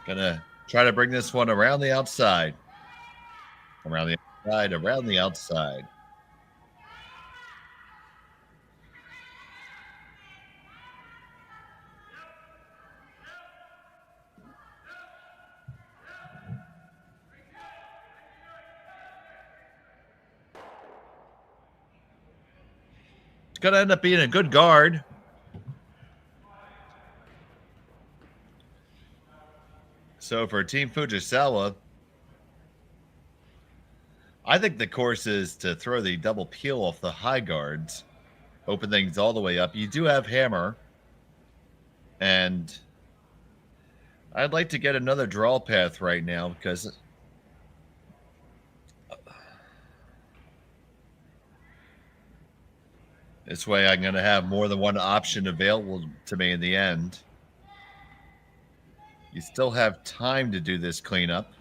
gonna try to bring this one around the outside. Around the outside, around the outside. Going to end up being a good guard. So for Team Fujisawa, I think the course is to throw the double peel off the high guards, open things all the way up. You do have hammer, and I'd like to get another draw path right now because this way I'm going to have more than one option available to me in the end. You still have time to do this cleanup.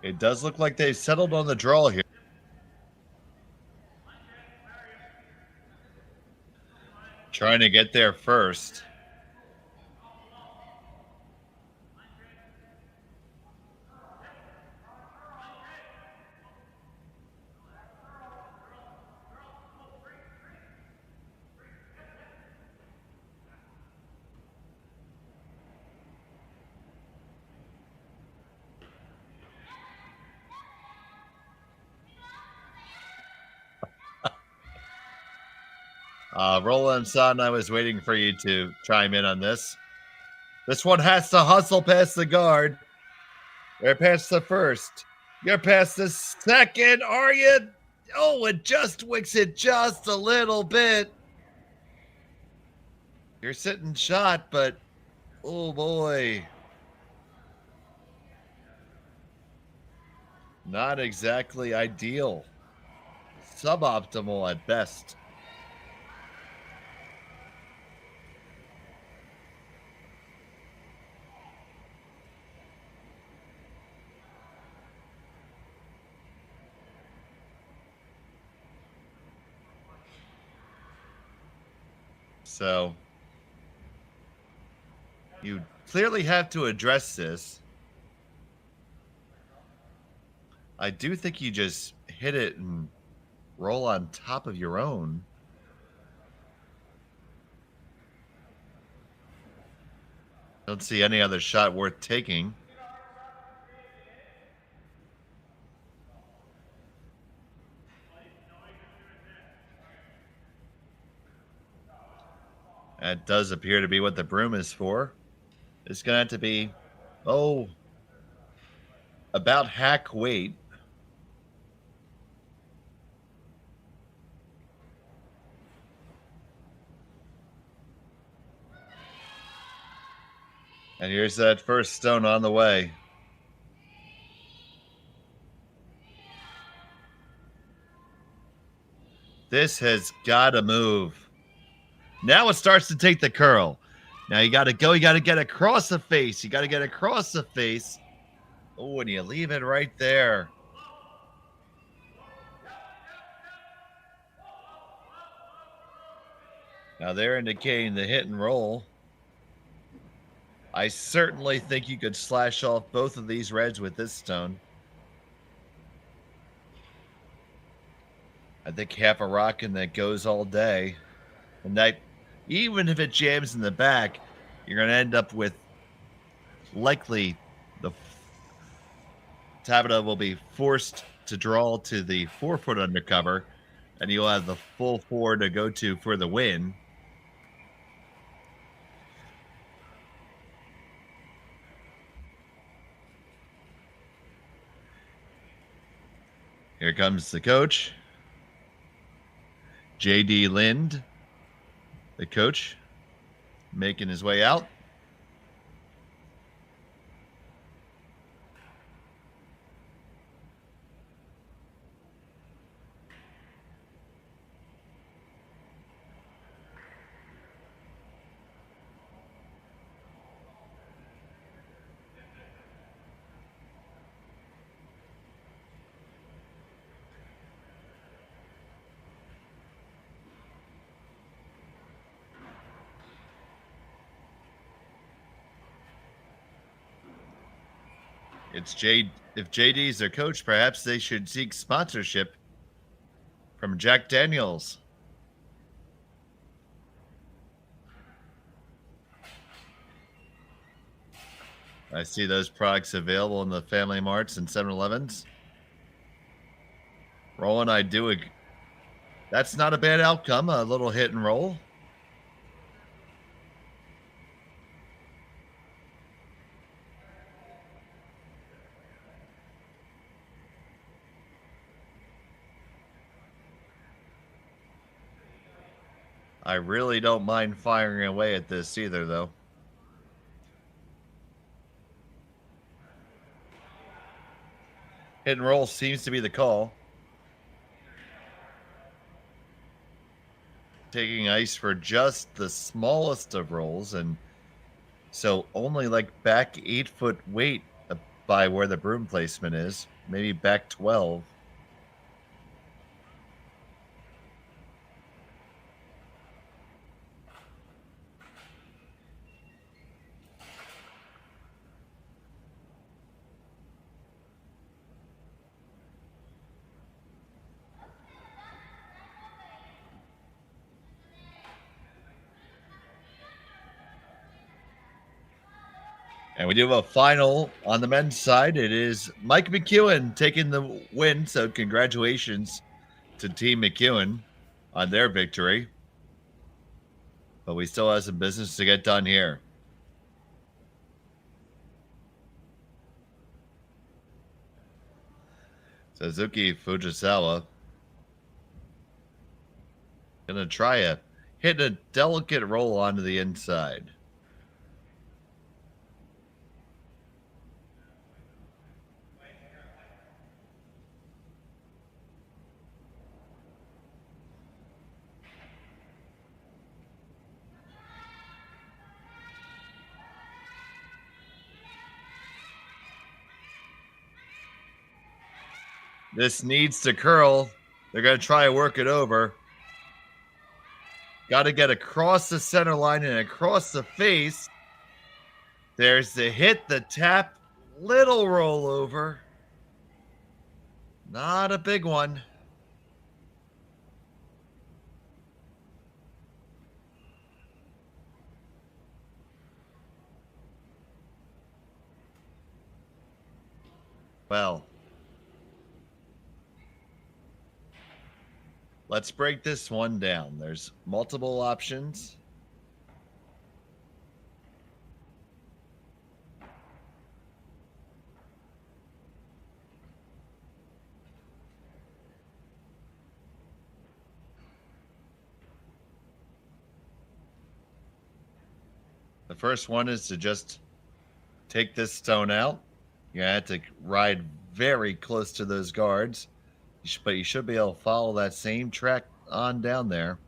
It does look like they've settled on the draw here. Trying to get there first. Roland Son, I was waiting for you to chime in on this. This one has to hustle past the guard. Or past the first. You're past the second. Are you? Oh, it just wicks it just a little bit. You're sitting shot, but oh boy. Not exactly ideal. Suboptimal at best. So you clearly have to address this. I do think you just hit it and roll on top of your own. Don't see any other shot worth taking. That does appear to be what the broom is for. It's going to have to be, about hack weight. And here's that first stone on the way. This has got to move. Now it starts to take the curl. Now you got to go. You got to get across the face. You got to get across the face. Oh, and you leave it right there. Now they're indicating the hit and roll. I certainly think you could slash off both of these reds with this stone. I think half a rock and that goes all day. And that, even if it jams in the back, you're going to end up with likely the Tabata will be forced to draw to the 4-foot undercover, and you'll have the full 4 to go to for the win. Here comes the coach. J.D. Lind, the coach, making his way out. If JD's their coach, perhaps they should seek sponsorship from Jack Daniels. I see those products available in the Family Marts and 7-Elevens. Roland, that's not a bad outcome, a little hit and roll. I really don't mind firing away at this either, though. Hit and roll seems to be the call. Taking ice for just the smallest of rolls, and so only like back 8-foot weight by where the broom placement is, maybe back 12. And we do have a final on the men's side. It is Mike McEwen taking the win. So congratulations to Team McEwen on their victory. But we still have some business to get done here. Satsuki Fujisawa Gonna try hit a delicate roll onto the inside. This needs to curl. They're going to try and work it over. Got to get across the center line and across the face. There's the hit, the tap, little rollover. Not a big one. Well, let's break this one down. There's multiple options. The first one is to just take this stone out. You have to ride very close to those guards, but you should be able to follow that same track on down there.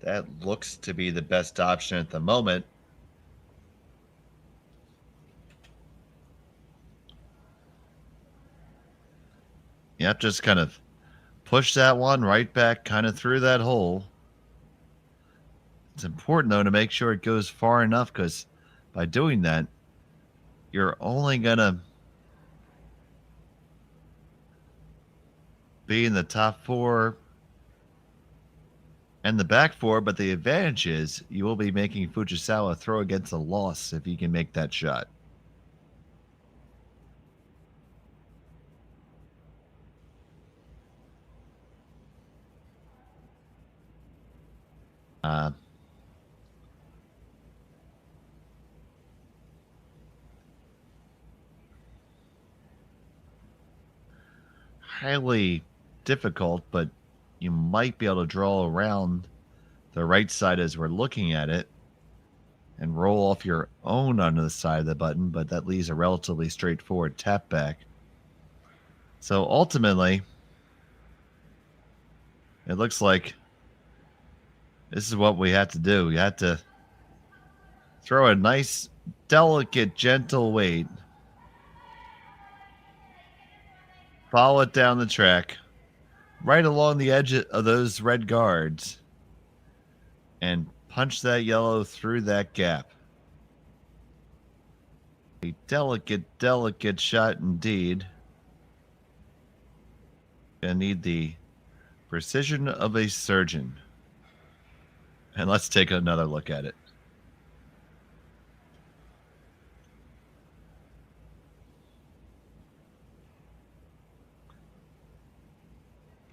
That looks to be the best option at the moment. Yep, just kind of push that one right back kind of through that hole. It's important, though, to make sure it goes far enough, because by doing that, you're only going to be in the top four and the back four, but the advantage is you will be making Fujisawa throw against a loss if he can make that shot. Highly difficult, but you might be able to draw around the right side as we're looking at it and roll off your own onto the side of the button, but that leaves a relatively straightforward tap back. So ultimately, it looks like this is what we have to do. We have to throw a nice, delicate, gentle weight. Follow it down the track, right along the edge of those red guards, and punch that yellow through that gap. A delicate, delicate shot indeed. Gonna need the precision of a surgeon. And let's take another look at it.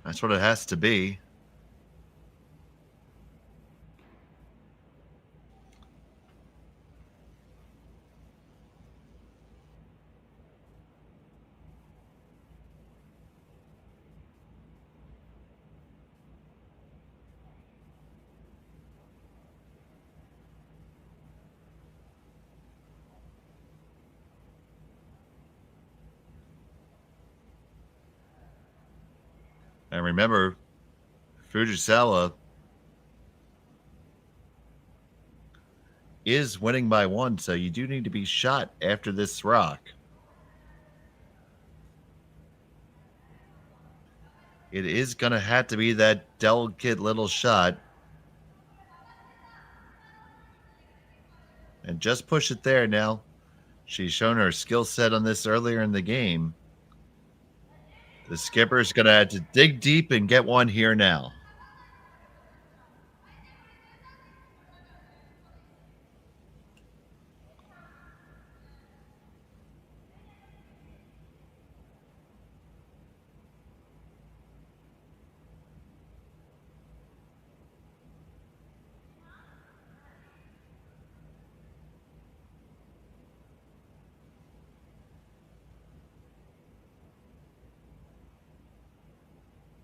That's what it has to be. And remember, Fujisawa is winning by one, so you do need to be shot after this rock. It is going to have to be that delicate little shot. And just push it there now. She's shown her skill set on this earlier in the game. The skipper's going to have to dig deep and get one here now.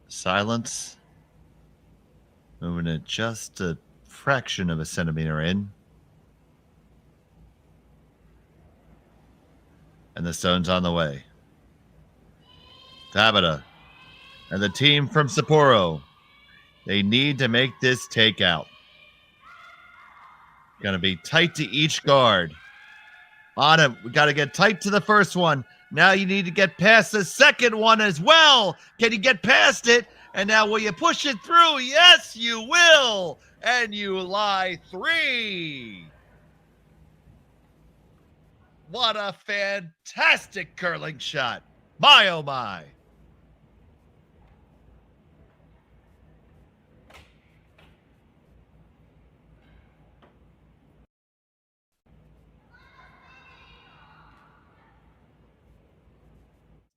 Silence. Moving it just a fraction of a centimeter in. And the stone's on the way. Tabata and the team from Sapporo. They need to make this takeout. Gonna be tight to each guard. On it. We got to get tight to the first one. Now you need to get past the second one as well. Can you get past it? And now will you push it through? Yes, you will. And you lie 3. What a fantastic curling shot. My, oh my.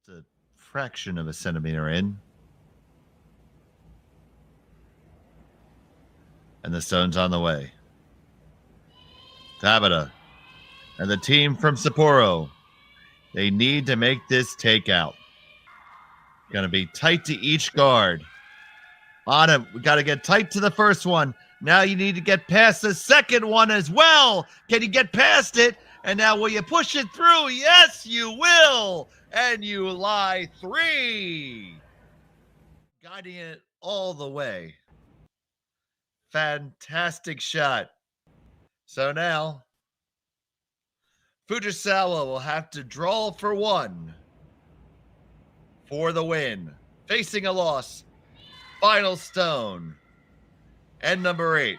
A fraction of a centimeter in. And the stone's on the way. Tabata and the team from Sapporo. They need to make this takeout. Gonna be tight to each guard. On it. We got to get tight to the first one. Now you need to get past the second one as well. Can you get past it? And now will you push it through? Yes, you will. And you lie 3. Guiding it all the way. Fantastic shot. So now, Fujisawa will have to draw for 1 for the win. Facing a loss. Final stone. And number 8.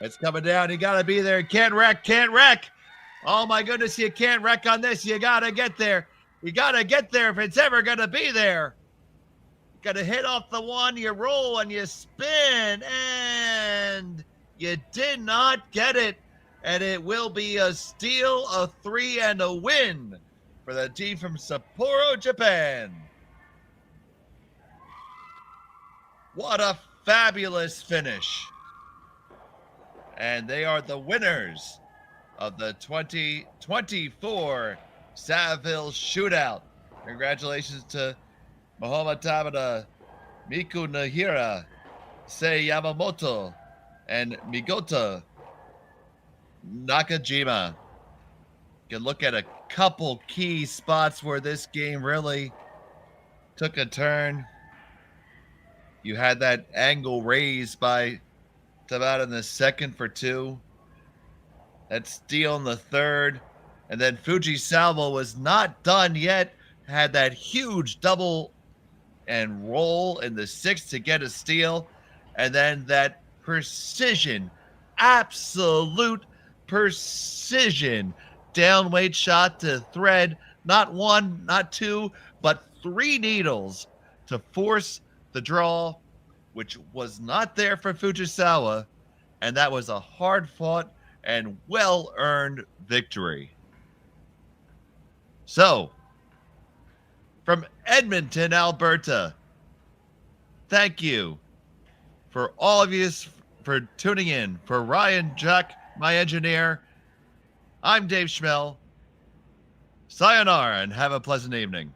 It's coming down. You got to be there. Can't wreck. Can't wreck. Oh, my goodness. You can't wreck on this. You got to get there. You got to get there if it's ever going to be there. Got to hit off the one. You roll and you spin. And you did not get it. And it will be a steal, a 3, and a win for the team from Sapporo, Japan. What a fabulous finish. And they are the winners of the 2024 Saville Shootout. Congratulations to Momoha Tabata, Miku Nahira, Sei Yamamoto, and Migota Nakajima. You can look at a couple key spots where this game really took a turn. You had that angle raised by Tabata in the second for 2. That steal in the third. And then Fujisawa was not done yet. Had that huge double and roll in the 6th to get a steal. And then that precision, absolute precision downweight shot to thread not 1, not 2, but 3 needles to force the draw, which was not there for Fujisawa, and that was a hard-fought and well-earned victory. So, from Edmonton, Alberta, thank you for all of you for tuning in. For Ryan, Jacques, my engineer, I'm Dave Schmel. Sayonara and have a pleasant evening.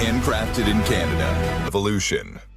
Handcrafted in Canada. Evolution.